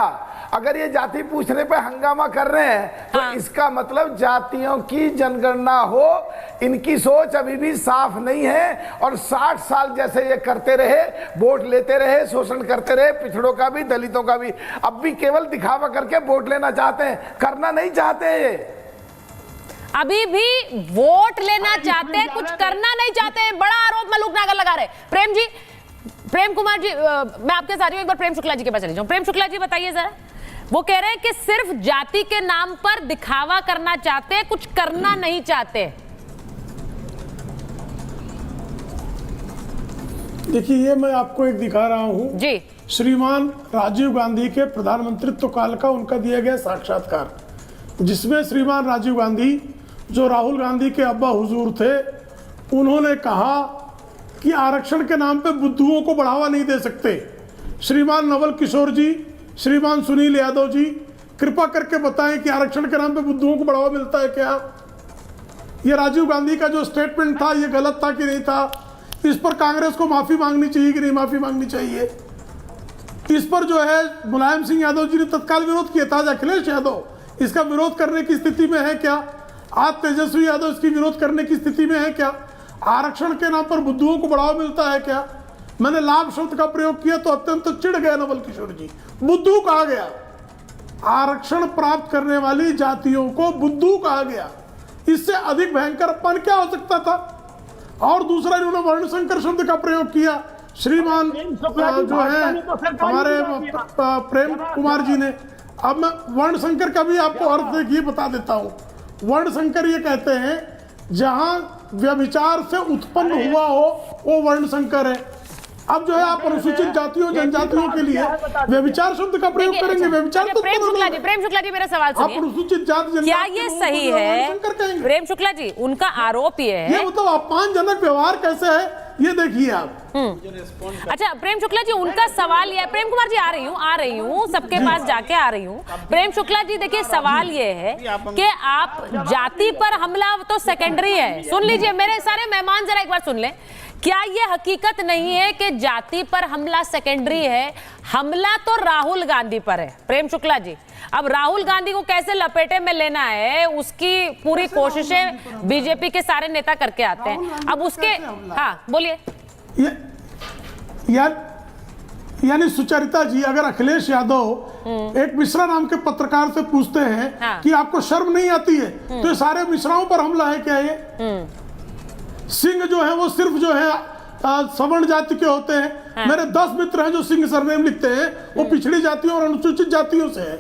अगर ये जाति पूछने पे हंगामा कर रहे हैं तो इसका मतलब जातियों की जनगणना हो, इनकी सोच अभी भी साफ नहीं है। और 60 साल जैसे ये करते रहे, वोट लेते रहे, शोषण करते रहे, पिछड़ों का भी दलितों का भी, अब भी केवल दिखावा करके वोट लेना चाहते हैं, करना नहीं चाहते। अभी भी वोट लेना चाहते हैं, कुछ करना नहीं चाहते। बड़ा आरोप मलूक नागर लगा रहे। प्रेम कुमार जी, मैं आपके साथ हूं, एक बार प्रेम शुक्ला जी के पास चली जाऊं। प्रेम शुक्ला जी बताइए जरा, वो कह रहे हैं कि सिर्फ जाति के नाम पर दिखावा करना चाहते हैं, कुछ करना नहीं चाहते। देखिए, ये मैं आपको एक दिखा रहा हूं जी, श्रीमान राजीव गांधी के प्रधानमंत्रित्व काल का उनका दिया गया साक्षात्कार, जिसमें श्रीमान राजीव गांधी जो राहुल गांधी के अब्बा हुजूर थे, उन्होंने कहा कि आरक्षण के नाम पे बुद्धुओं को बढ़ावा नहीं दे सकते। श्रीमान नवल किशोर जी, श्रीमान सुनील यादव जी, कृपा करके बताएं कि आरक्षण के नाम पे बुद्धुओं को बढ़ावा मिलता है क्या? ये राजीव गांधी का जो स्टेटमेंट था, ये गलत था कि नहीं था? इस पर कांग्रेस को माफी मांगनी चाहिए कि नहीं माफी मांगनी चाहिए? इस पर जो है मुलायम सिंह यादव जी ने तत्काल विरोध किया था। अखिलेश यादव इसका विरोध करने की स्थिति में है क्या? आज तेजस्वी यादव इसकी विरोध करने की स्थिति में है क्या? आरक्षण के नाम पर बुद्धुओं को बढ़ावा मिलता है क्या? मैंने लाभ शब्द का प्रयोग किया तो अत्यंत चिढ़ गए नवल किशोर जी। बुद्धू कहा गया, आरक्षण प्राप्त करने वाली जातियों को बुद्धू कहा गया। इससे अधिक भयंकर अपमान क्या हो सकता था? और दूसरा, इन्होंने वर्ण संकर शब्द का प्रयोग किया श्रीमान जो है हमारे प्रेम कुमार जी ने। अब मैं वर्ण संकर का भी आपको अर्थ देखिए बता देता हूं। वर्ण संकर ये कहते हैं जहां व्यभिचार से उत्पन्न हुआ हो वो वर्ण संकर है। अब जो है आप अनुसूचित जातियों जनजातियों के लिए व्यभिचार शब्द का प्रयोग करेंगे। व्यभिचार तो प्रेम शुक्ला जी मेरा सवाल सुनिए। अनुसूचित जाति क्या ये सही है? प्रेम शुक्ला जी, उनका आरोप ये है, ये मतलब अपमानजनक व्यवहार कैसे है ये देखिए आप। अच्छा प्रेम शुक्ला जी, उनका सवाल ये है, प्रेम कुमार जी आ रही हूँ सबके पास जाके आ रही हूँ। प्रेम शुक्ला जी देखिए, सवाल ये है कि आप जाति पर हमला तो सेकेंडरी है। सुन लीजिए मेरे सारे मेहमान, जरा एक बार सुन लें। क्या ये हकीकत नहीं है कि जाति पर हमला सेकेंडरी है? हमला तो राहुल गांधी पर है प्रेम शुक्ला जी। अब राहुल गांधी को कैसे लपेटे में लेना है, उसकी पूरी कोशिशें बीजेपी के सारे नेता करके आते हैं। अब उसके, हाँ बोलिए। यानी सुचरिता जी, अगर अखिलेश यादव एक मिश्रा नाम के पत्रकार से पूछते हैं कि आपको शर्म नहीं आती है, तो ये सारे मिश्राओं पर हमला है क्या? ये सिंह जो है वो सिर्फ जो है सवर्ण जाति के होते हैं। मेरे 10 मित्र हैं जो सिंह सरनेम लिखते हैं, वो पिछड़ी जातियों और अनुसूचित जातियों से है।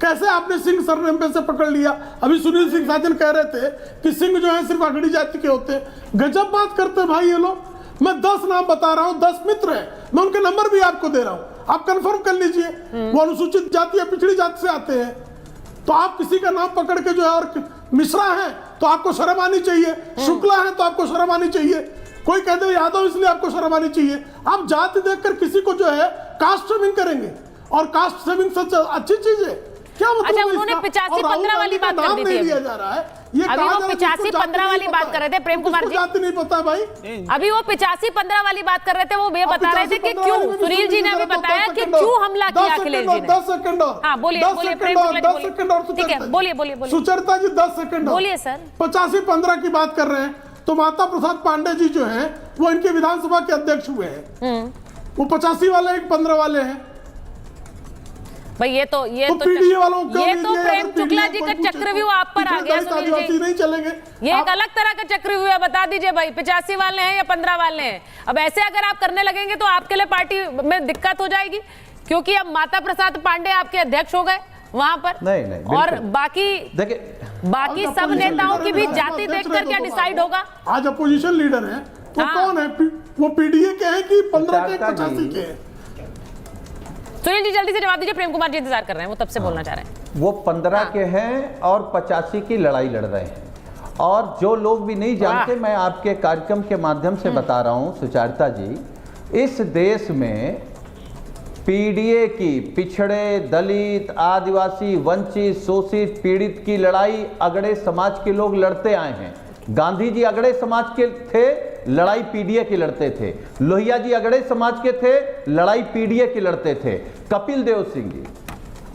कैसे आपने सिंह सरनेम पे से पकड़ लिया? अभी सुनील सिंह साजन कह रहे थे कि सिंह जो है सिर्फ अगड़ी जाति के होते हैं। गजब बात करते हैं भाई ये लोग। मैं 10 नाम बता रहा हूँ, 10 मित्र हैं, मैं उनके नंबर भी आपको दे रहा हूँ, आप कंफर्म कर लीजिए। वो अनुसूचित जाति या पिछड़ी जाति से आते हैं। तो आप किसी का नाम पकड़ के जो है, और मिश्रा है तो आपको शर्म आनी चाहिए, शुक्ला है तो आपको शर्म आनी चाहिए, कोई कहते हैं यादव इसलिए आपको शर्म आनी चाहिए। आप जाति देखकर किसी को जो है कास्ट सेविंग करेंगे, और कास्ट सेविंग सच अच्छी चीज है क्या? मतलब अच्छा, उन्होंने 85-15 वाली बात कर दी थी। दिया जा रहा है ये, अभी वो 85-15 वाली बात कर रहे थे प्रेम कुमार जी। जाति नहीं पता भाई। अभी वो 85-15 वाली बात कर रहे थे, वो ये बता रहे थे कि क्यों, सुनील जी ने अभी बताया कि क्यों हमला किया अखिलेश जी ने। 10 सेकंड और, हाँ बोलिए प्रेम शुक्ला जी, 10 सेकंड और, ठीक है बोलिए। सुचरिता जी 10 सेकंड बोलिए सर। 85-15 की बात कर रहे हैं तो माता प्रसाद पांडे जी जो हैं वो इनके विधानसभा के अध्यक्ष हुए हैं। वो 85 वाले हैं, 15 वाले हैं भाई। ये तो पीडीए वालों को, ये तो प्रेम शुक्ला जी का चक्रव्यूह आप पर आ गया सुनील जी। नहीं चलेंगे, ये एक अलग तरह का चक्रव्यूह है। बता दीजिए भाई, 85 वाले हैं या 15 वाले हैं? अब ऐसे अगर आप करने लगेंगे तो आपके लिए पार्टी में दिक्कत हो जाएगी, क्योंकि अब माता प्रसाद पांडे आपके अध्यक्ष हो गए वहां पर। नहीं, और बाकी सब नेताओं की भी जाति देखकर क्या डिसाइड होगा? आज अपोजिशन लीडर है वो कौन है? वो पीडीए के हैं कि 15 के 85 के हैं? सुनील जी जल्दी से जवाब दीजिए, प्रेम कुमार जी इंतजार कर रहे हैं, वो तब से बोलना चाह रहे हैं। वो 15 के हैं और 85 की लड़ाई लड़ रहे हैं। और जो लोग भी नहीं जानते, मैं आपके कार्यक्रम के माध्यम से बता रहा हूं सुचरिता जी, इस देश में पीडीए की, पिछड़े, दलित, आदिवासी, वंचित, शोषित, पीड़ित की लड़ाई अगड़े समाज के लोग लड़ते आए हैं। गांधी जी अगड़े समाज के थे, लड़ाई पीडीए की लड़ते थे। लोहिया जी अगड़े समाज के थे, लड़ाई पीडीए की लड़ते थे। कपिल देव सिंह जी,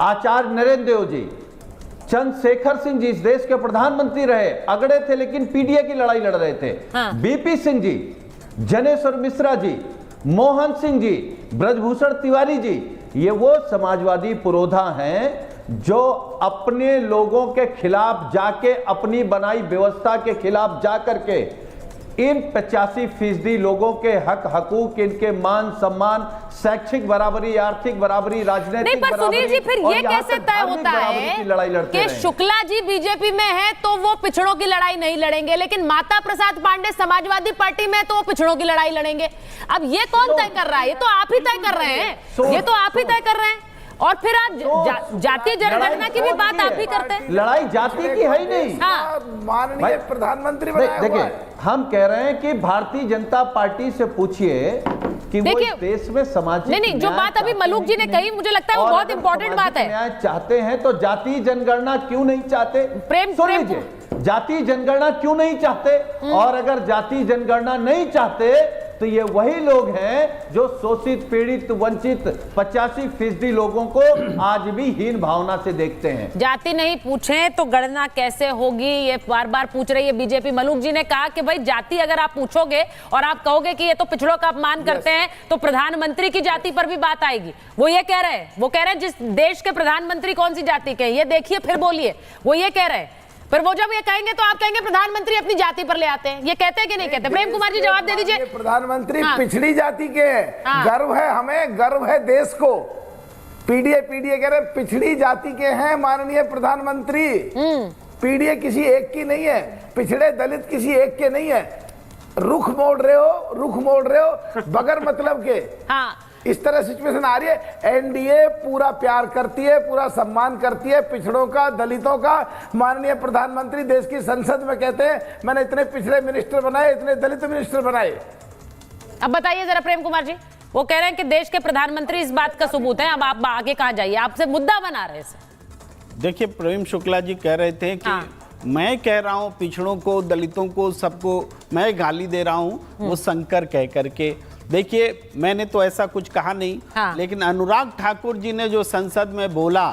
आचार्य नरेंद्र देव जी, चंद्रशेखर सिंह जी इस देश के प्रधानमंत्री रहे, अगड़े थे लेकिन पीडीए की लड़ाई लड़ रहे थे। बीपी सिंह जी, जनेश्वर मिश्रा जी, मोहन सिंह जी, ब्रजभूषण तिवारी जी, ये वो समाजवादी पुरोधा हैं जो अपने लोगों के खिलाफ जाके, अपनी बनाई व्यवस्था के खिलाफ जाकर के इन 85% लोगों के हक हकूक, इनके मान सम्मान, शैक्षिक बराबरी, आर्थिक बराबरी, राजनीतिक नहीं, पर सुनील जी फिर ये कैसे तय होता है कि शुक्ला जी बीजेपी में है तो वो पिछड़ों की लड़ाई नहीं लड़ेंगे, लेकिन माता प्रसाद पांडे समाजवादी पार्टी में तो वो पिछड़ों की लड़ाई लड़ेंगे? अब ये कौन तय कर रहा है? ये तो आप ही तय कर रहे हैं, ये तो आप ही तय कर रहे हैं। और फिर आप जातीय जनगणना की भी बात आप ही करते हैं। लड़ाई जाति की है ही नहीं। हाँ। माननीय प्रधानमंत्री देखिए, हम कह रहे हैं कि भारतीय जनता पार्टी से पूछिए कि वो इस देश में सामाजिक नहीं, जो बात अभी मलूक जी ने कही, मुझे लगता है वो बहुत इंपॉर्टेंट बात है। न्याय चाहते हैं तो जातीय जनगणना क्यों नहीं चाहते? सुन लीजिए, जातीय जनगणना क्यों नहीं चाहते? और अगर जातीय जनगणना नहीं चाहते तो ये वही लोग हैं जो शोषित, पीड़ित, वंचित 85% लोगों को आज भी हीन भावना से देखते हैं। जाति नहीं पूछें तो गणना कैसे होगी, ये बार बार पूछ रही है बीजेपी। मलूक जी ने कहा कि भाई जाति अगर आप पूछोगे और आप कहोगे कि ये तो पिछड़ों का अपमान करते हैं, तो प्रधानमंत्री की जाति पर भी बात आएगी। वो ये कह रहे हैं, वो कह रहे हैं जिस देश के प्रधानमंत्री कौन सी जाति के, ये देखिए फिर बोलिए। वो ये कह रहे हैं, पर वो जब ये कहेंगे तो आप कहेंगे प्रधानमंत्री अपनी जाति पर ले आते हैं। ये कहते हैं कि नहीं कहते? प्रेम कुमार जी जवाब दे दीजिए। प्रधानमंत्री पिछड़ी जाति के हैं, गर्व है हमें, गर्व है देश को। पीडीए कह रहे पिछड़ी जाति के हैं माननीय प्रधानमंत्री। पीडीए किसी एक की नहीं है, पिछड़े दलित किसी एक के नहीं है। रुख मोड़ रहे हो बगैर मतलब के। हाँ, इस तरह सिचुएशन आ रही है। एनडीए पूरा प्यार करती है, पूरा सम्मान करती है पिछड़ों का, दलितों का। माननीय प्रधानमंत्री देश की संसद में कहते हैं मैंने इतने पिछड़े मिनिस्टर बनाए, इतने दलित मिनिस्टर बनाए। अब बताइए जरा प्रेम कुमार जी, वो कह रहे हैं कि देश के प्रधानमंत्री इस बात का सबूत है। अब आप आगे कहाँ जाइए, आपसे मुद्दा बना रहे हैं। देखिए, प्रेम शुक्ला जी कह रहे थे कि मैं कह रहा हूँ पिछड़ों को, दलितों को, सबको मैं गाली दे रहा हूँ, वो शंकर कह करके। देखिए, मैंने तो ऐसा कुछ कहा नहीं। लेकिन अनुराग ठाकुर जी ने जो संसद में बोला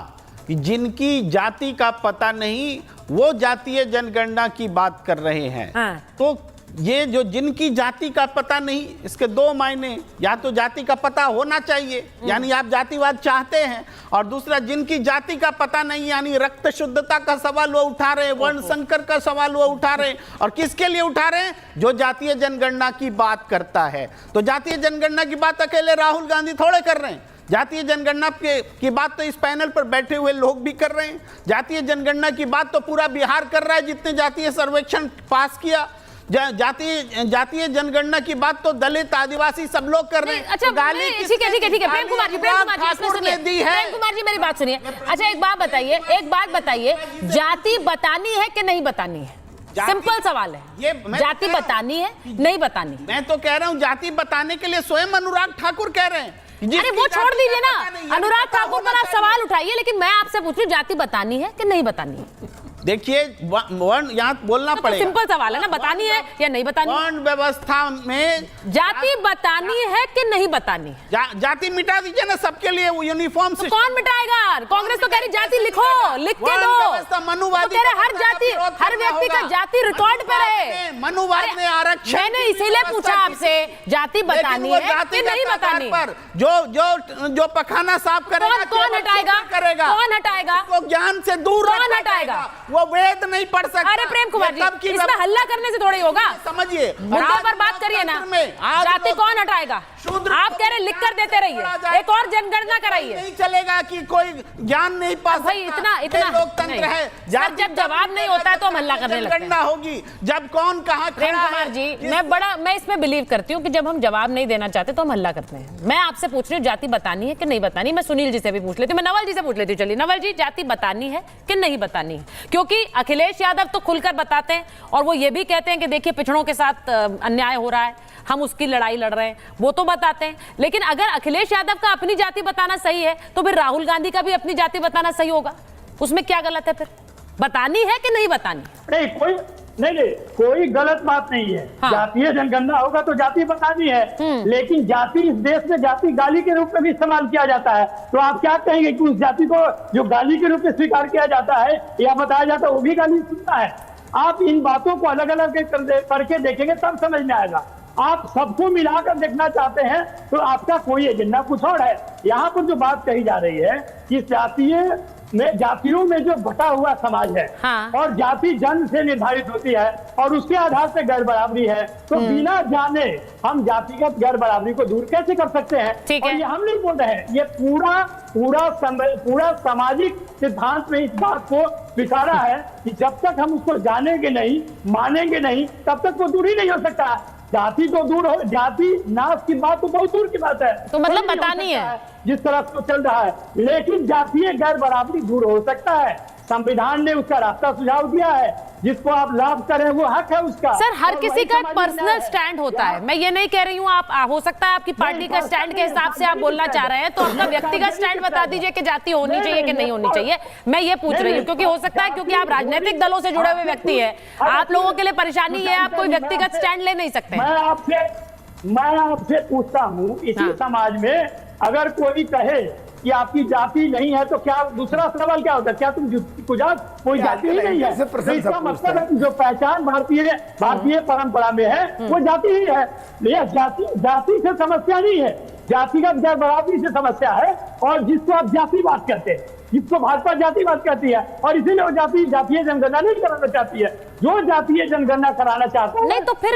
कि जिनकी जाति का पता नहीं वो जातीय जनगणना की बात कर रहे हैं, तो ये जो जिनकी जाति का पता नहीं, इसके दो मायने। या तो जाति का पता होना चाहिए, यानी आप जातिवाद चाहते हैं, और दूसरा जिनकी जाति का पता नहीं, यानी रक्त शुद्धता का सवाल वो उठा रहे हैं, वर्ण संकर का सवाल वो उठा रहे हैं। और किसके लिए उठा रहे हैं? जो जातीय जनगणना की बात करता है। तो जातीय जनगणना की बात अकेले राहुल गांधी थोड़े कर रहे हैं। जातीय जनगणना की बात तो इस पैनल पर बैठे हुए लोग भी कर रहे हैं। जातीय जनगणना की बात तो पूरा बिहार कर रहा है, जितने जातीय सर्वेक्षण पास किया। जातीय जनगणना की बात तो दलित, आदिवासी सब लोग कर रहे हैं। अच्छा, ठीक है प्रेम कुमार जी मेरी बात सुनिए। अच्छा, एक बात बताइए, जाति बतानी है कि नहीं बतानी है? सिंपल सवाल है, ये जाति बतानी है नहीं बतानी? मैं तो कह रहा हूँ जाति बताने के लिए स्वयं अनुराग ठाकुर कह रहे हैं। अरे वो छोड़ दीजिए ना, अनुराग ठाकुर पर आप सवाल उठाइए, लेकिन मैं आपसे पूछ रही हूँ जाति बतानी है कि नहीं बतानी है? देखिए, वर्ण यहाँ बोलना पड़ेगा। सिंपल सवाल है ना, बतानी है या नहीं बतानी? वर्ण व्यवस्था में जाति बतानी है कि नहीं बतानी? जाति मिटा दीजिए ना सबके लिए, यूनिफॉर्म तो कौन मिटाएगा? कांग्रेस तो कह रही जाति लिखो, लिख के दो। मनुवादी हर जाति, हर व्यक्ति का जाति रिकॉर्ड पे रहे। मनुवाद ने आरक्षण, मैंने इसीलिए पूछा आपसे, जाति बतानी है कि नहीं बतानी? जो पखाना साफ करेगा, कौन हटाएगा? कौन हटाएगा? वो ज्ञान से दूर कौन हटाएगा? वो वेद नहीं पढ़ सकता। अरे प्रेम कुमार जी, इसमें हल्ला करने से थोड़ी होगा। समझिए, मुद्दों पर बात करिए ना। जाति कौन हटाएगा? आप कह रहे लिख कर देते रहिए, एक और जनगणना कराइए। नहीं चलेगा कि कोई ज्ञान नहीं पास। भाई इतना लोकतंत्र है। जब जवाब नहीं होता है तो हम हल्ला करने लगते हैं। होगी जब कौन कहाँ प्रेम कुमार जी, मैं इसमें बिलीव करती हूँ कि जब हम जवाब नहीं देना चाहते तो हम हल्ला करते हैं। मैं आपसे पूछ रही हूँ जाति बतानी है कि नहीं बतानी? मैं सुनील जी से भी पूछ लेती हूँ, मैं नवल जी से पूछ लेती हूँ। चलिए नवल जी, जाति बतानी है कि नहीं बतानी है? क्योंकि अखिलेश यादव तो खुलकर बताते हैं और वो ये भी कहते हैं कि देखिए पिछड़ों के साथ अन्याय हो रहा है, हम उसकी लड़ाई लड़ रहे हैं, वो तो बताते हैं। लेकिन अगर अखिलेश यादव का अपनी जाति बताना सही है तो फिर राहुल गांधी का भी अपनी जाति बताना सही होगा। उसमें क्या गलत है? फिर बतानी है कि नहीं बतानी? नहीं, कोई गलत बात नहीं है। जातीय जनगणना होगा तो जाति बतानी है, लेकिन जाति इस देश में जाति गाली के रूप में भी इस्तेमाल किया जाता है। तो आप क्या कहेंगे कि उस जाति को जो गाली के रूप में स्वीकार किया जाता है या बताया जाता है वो भी गाली सुनता है? आप इन बातों को अलग अलग करके देखेंगे तब समझ में आएगा। आप सबको मिलाकर देखना चाहते हैं तो आपका कोई एजेंडा कुछ और है। यहाँ पर जो बात कही जा रही है कि जातीय में जातियों में जो बटा हुआ समाज है और जाति जन्म से निर्धारित होती है और उसके आधार से गैर बराबरी है, तो बिना जाने हम जातिगत गैर बराबरी को दूर कैसे कर सकते हैं? और ये हम नहीं बोल रहे हैं, ये पूरा सामाजिक सिद्धांत में इस बात को बिठारा है कि जब तक हम उसको जानेंगे नहीं, मानेंगे नहीं, तब तक वो दूर ही नहीं हो सकता। जाति तो दूर हो, जाति नाश की बात तो बहुत दूर की बात है, तो मतलब बतानी है जिस तरह से चल रहा है, लेकिन जातीय गैर बराबरी दूर हो सकता है। संविधान ने उसका रास्ता सुझाव दिया है, जिसको आप लाभ करें वो हक है उसका। सर, हर किसी का पर्सनल स्टैंड होता है, मैं ये नहीं कह रही हूँ आप हो सकता है आपकी पार्टी का स्टैंड के हिसाब से आप बोलना चाह रहे हैं, तो अपना व्यक्तिगत स्टैंड बता दीजिए कि जाति होनी चाहिए कि नहीं होनी चाहिए। मैं ये पूछ रही हूँ क्योंकि हो सकता है क्योंकि आप राजनीतिक दलों से जुड़े हुए व्यक्ति है, आप लोगों के लिए परेशानी है, आप कोई व्यक्तिगत स्टैंड ले नहीं सकते। मैं आपसे पूछता हूँ, इसी समाज में अगर कोई कहे कि आपकी जाति नहीं है तो क्या दूसरा सवाल क्या होता है? क्या तुम कोई जाति ही नहीं है? तो इसका मतलब है जो पहचान भारतीय परंपरा में है वो जाति ही है। यह जाति से समस्या नहीं है, जातिगत गैर बराबरी से समस्या है। और जिसको आप जातिवाद कहते हैं, जिसको भाजपा जातिवाद कहती है, और इसीलिए वो जातीय जनगणना नहीं कराना चाहती है। जो जातीय जनगणना कराना चाहता है नहीं, तो फिर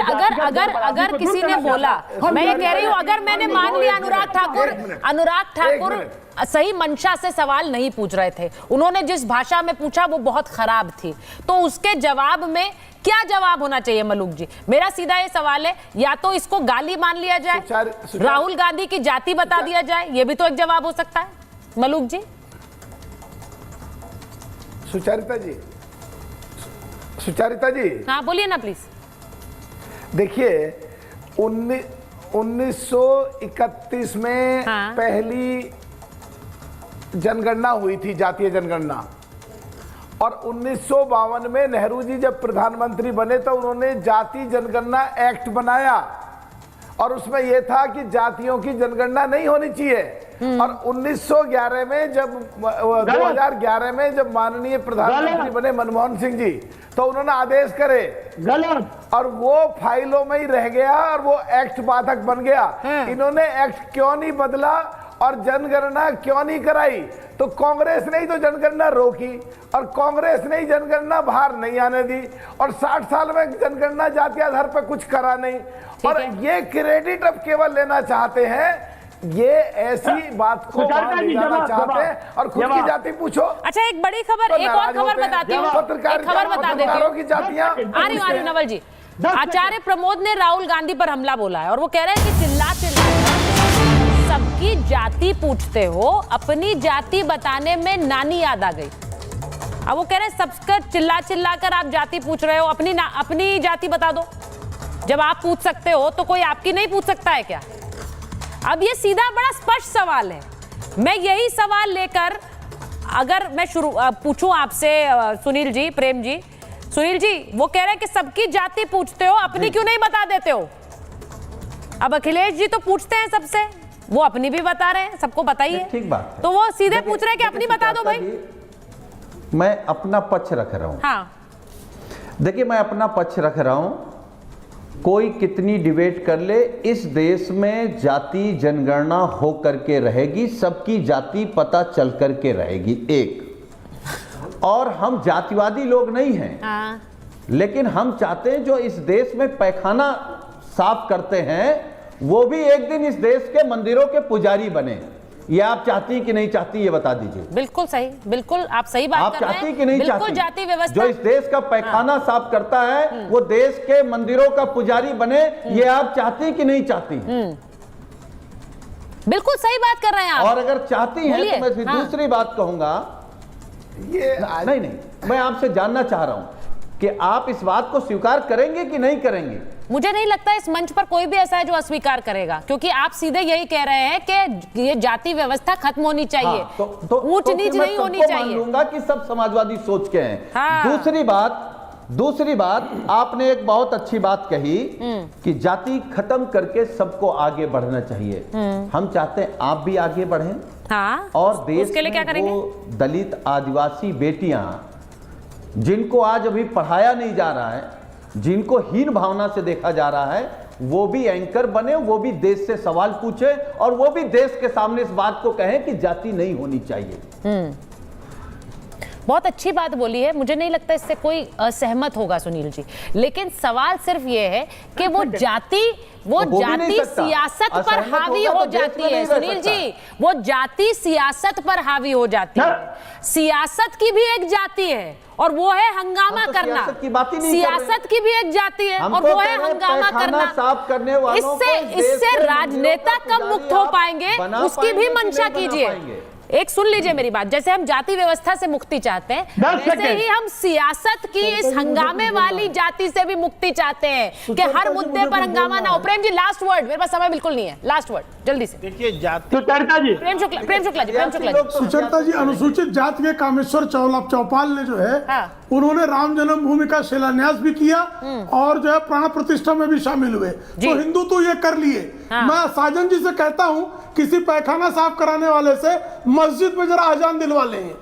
अगर किसी ने बोला, मैं ये कह रही हूँ, अगर मैंने मान लिया अनुराग ठाकुर सही मंशा से सवाल नहीं पूछ रहे थे, उन्होंने जिस भाषा में पूछा वो बहुत खराब थी, तो उसके जवाब में क्या जवाब होना चाहिए मलूक जी? मेरा सीधा ये सवाल है, या तो इसको गाली मान लिया जाए, राहुल गांधी की जाति बता दिया जाए, ये भी तो एक जवाब हो सकता है। मलूक जी। सुचारिता जी, हाँ बोलिए ना प्लीज। देखिए 1931 में पहली जनगणना हुई थी, जातीय जनगणना, और 1952 में नेहरू जी जब प्रधानमंत्री बने तो उन्होंने जाति जनगणना एक्ट बनाया, और उसमें यह था कि जातियों की जनगणना नहीं होनी चाहिए। और 1911 में जब 2011 में जब माननीय प्रधानमंत्री बने मनमोहन सिंह जी, तो उन्होंने आदेश करे, और वो फाइलों में ही रह गया और वो एक्ट बाधक बन गया। इन्होंने एक्ट क्यों नहीं बदला और जनगणना क्यों नहीं कराई? तो कांग्रेस ने ही तो जनगणना रोकी, और कांग्रेस ने ही जनगणना बाहर नहीं आने दी, और 60 साल में जनगणना जाति आधार पर कुछ करा नहीं। और ये क्रेडिट अब केवल लेना चाहते हैं, ये ऐसी बात को जाना चाहते हैं, और खुद की जाति पूछो। अच्छा, एक बड़ी खबर, एक और खबर बताती हूँ, खबर बता देती हूँ की जातियां। आ रही हूँ नवल जी। आचार्य प्रमोद ने राहुल गांधी पर हमला बोला है, और वो कह रहे हैं कि चिल्ला सबकी जाति पूछते हो, अपनी जाति बताने में नानी याद आ गई। अब वो कह रहे हैं सबका चिल्ला कर आप जाति पूछ रहे हो, अपनी जाति बता दो। जब आप पूछ सकते हो तो कोई आपकी नहीं पूछ सकता है क्या? अब ये सीधा बड़ा स्पष्ट सवाल है। मैं यही सवाल लेकर अगर मैं पूछूं आपसे सुनील जी, प्रेम जी, सुनील जी, वो कह रहे हैं कि सबकी जाति पूछते हो, अपनी क्यों नहीं बता देते हो? अब अखिलेश जी तो पूछते हैं सबसे, वो अपनी भी बता रहे हैं, सबको बताइए। ठीक बात। तो वो सीधे पूछ रहे हैं कि अपनी बता दो भाई। मैं अपना पक्ष रख रहा हूं। हाँ। देखिए, मैं अपना पक्ष रख रहा हूं, कोई कितनी डिबेट कर ले, इस देश में जाति जनगणना हो करके रहेगी, सबकी जाति पता चल करके रहेगी। एक, और हम जातिवादी लोग नहीं हैं, लेकिन हम चाहते हैं जो इस देश में पैखाना साफ करते हैं वो भी एक दिन इस देश के मंदिरों के पुजारी बने। ये आप चाहती कि नहीं चाहती, ये बता दीजिए। बिल्कुल सही, बिल्कुल आप सही बात कर रहे हैं। आप चाहती कि नहीं बिल्कुल चाहती? जाति व्यवस्था जो इस देश का पैखाना साफ करता है वो देश के मंदिरों का पुजारी बने, ये आप चाहती कि नहीं चाहती? बिल्कुल सही बात कर रहे हैं आप। और अगर चाहती हैं तो मैं फिर दूसरी बात कहूंगा, ये नहीं, मैं आपसे जानना चाह रहा हूं कि आप इस बात को स्वीकार करेंगे कि नहीं करेंगे? मुझे नहीं लगता इस मंच पर कोई भी ऐसा है जो अस्वीकार करेगा, क्योंकि आप सीधे यही कह रहे हैं कि ये जाति व्यवस्था खत्म होनी चाहिए, ऊंच नीच नहीं होनी चाहिए। मान लूंगा कि सब समाजवादी सोच के हैं। दूसरी बात आपने एक बहुत अच्छी बात कही कि जाति खत्म करके सबको आगे बढ़ना चाहिए। हम चाहते हैं आप भी आगे बढ़ें, और देश उसके लिए क्या करेंगे? वो दलित आदिवासी बेटियां जिनको आज अभी पढ़ाया नहीं जा रहा है, जिनको हीन भावना से देखा जा रहा है, वो भी एंकर बने, वो भी देश से सवाल पूछे, और वो भी देश के सामने इस बात को कहें कि जाति नहीं होनी चाहिए। बहुत अच्छी बात बोली है, मुझे नहीं लगता इससे कोई असहमत होगा सुनील जी, लेकिन सवाल सिर्फ ये है कि वो जाति सियासत पर हावी हो जाती है। सुनील जी, वो जाति सियासत पर हावी हो जाती है। सियासत की भी एक जाति है और वो है हंगामा करना। सियासत की भी एक जाति है और वो है हंगामा करना। इससे राजनेता कब मुक्त हो पाएंगे, उसकी भी मंशा कीजिए। एक सुन लीजिए मेरी बात, जैसे हम जाति व्यवस्था से मुक्ति चाहते हैं, वैसे ही हम सियासत की इस हंगामे वाली जाति से भी मुक्ति चाहते हैं कि हर मुद्दे पर हंगामा ना हो। प्रेम जी लास्ट वर्ड, मेरे पास समय बिल्कुल नहीं है, लास्ट वर्ड जल्दी से। देखिए जाति प्रेम शुक्ला जी सुचरिता जी, अनुसूचित जाति के कामेश्वर चौपाल ने जो है उन्होंने राम जन्मभूमि का शिलान्यास भी किया और जो है प्राण प्रतिष्ठा में भी शामिल हुए, तो हिंदू तो ये कर लिए। मैं साजन जी से कहता हूँ, किसी पैखाना साफ कराने वाले से मस्जिद में जरा अजान दिलवा लें।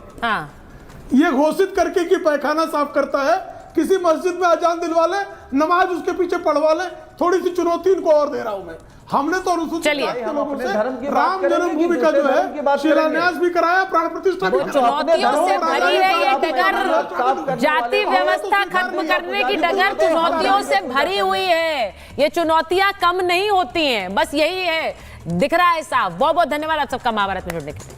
ये घोषित करके कि पैखाना साफ करता है, किसी मस्जिद में अजान दिलवा ले, नमाज उसके पीछे पढ़वा ले। थोड़ी सी चुनौती इनको और दे रहा हूं मैं। हमने तो अनुसूचित जाति के लोगों से राम जन्मभूमि का जो है शिलान्यास भी कराया, प्राण प्रतिष्ठा भी। चुनौतियों से भरी है ये डगर, जाति व्यवस्था खत्म करने की डगर चुनौतियों से भरी हुई है। ये चुनौतियां कम नहीं होती हैं, बस यही है, दिख रहा है साफ। बहुत बहुत धन्यवाद आप सबका महाभारत में जुड़ने के लिए।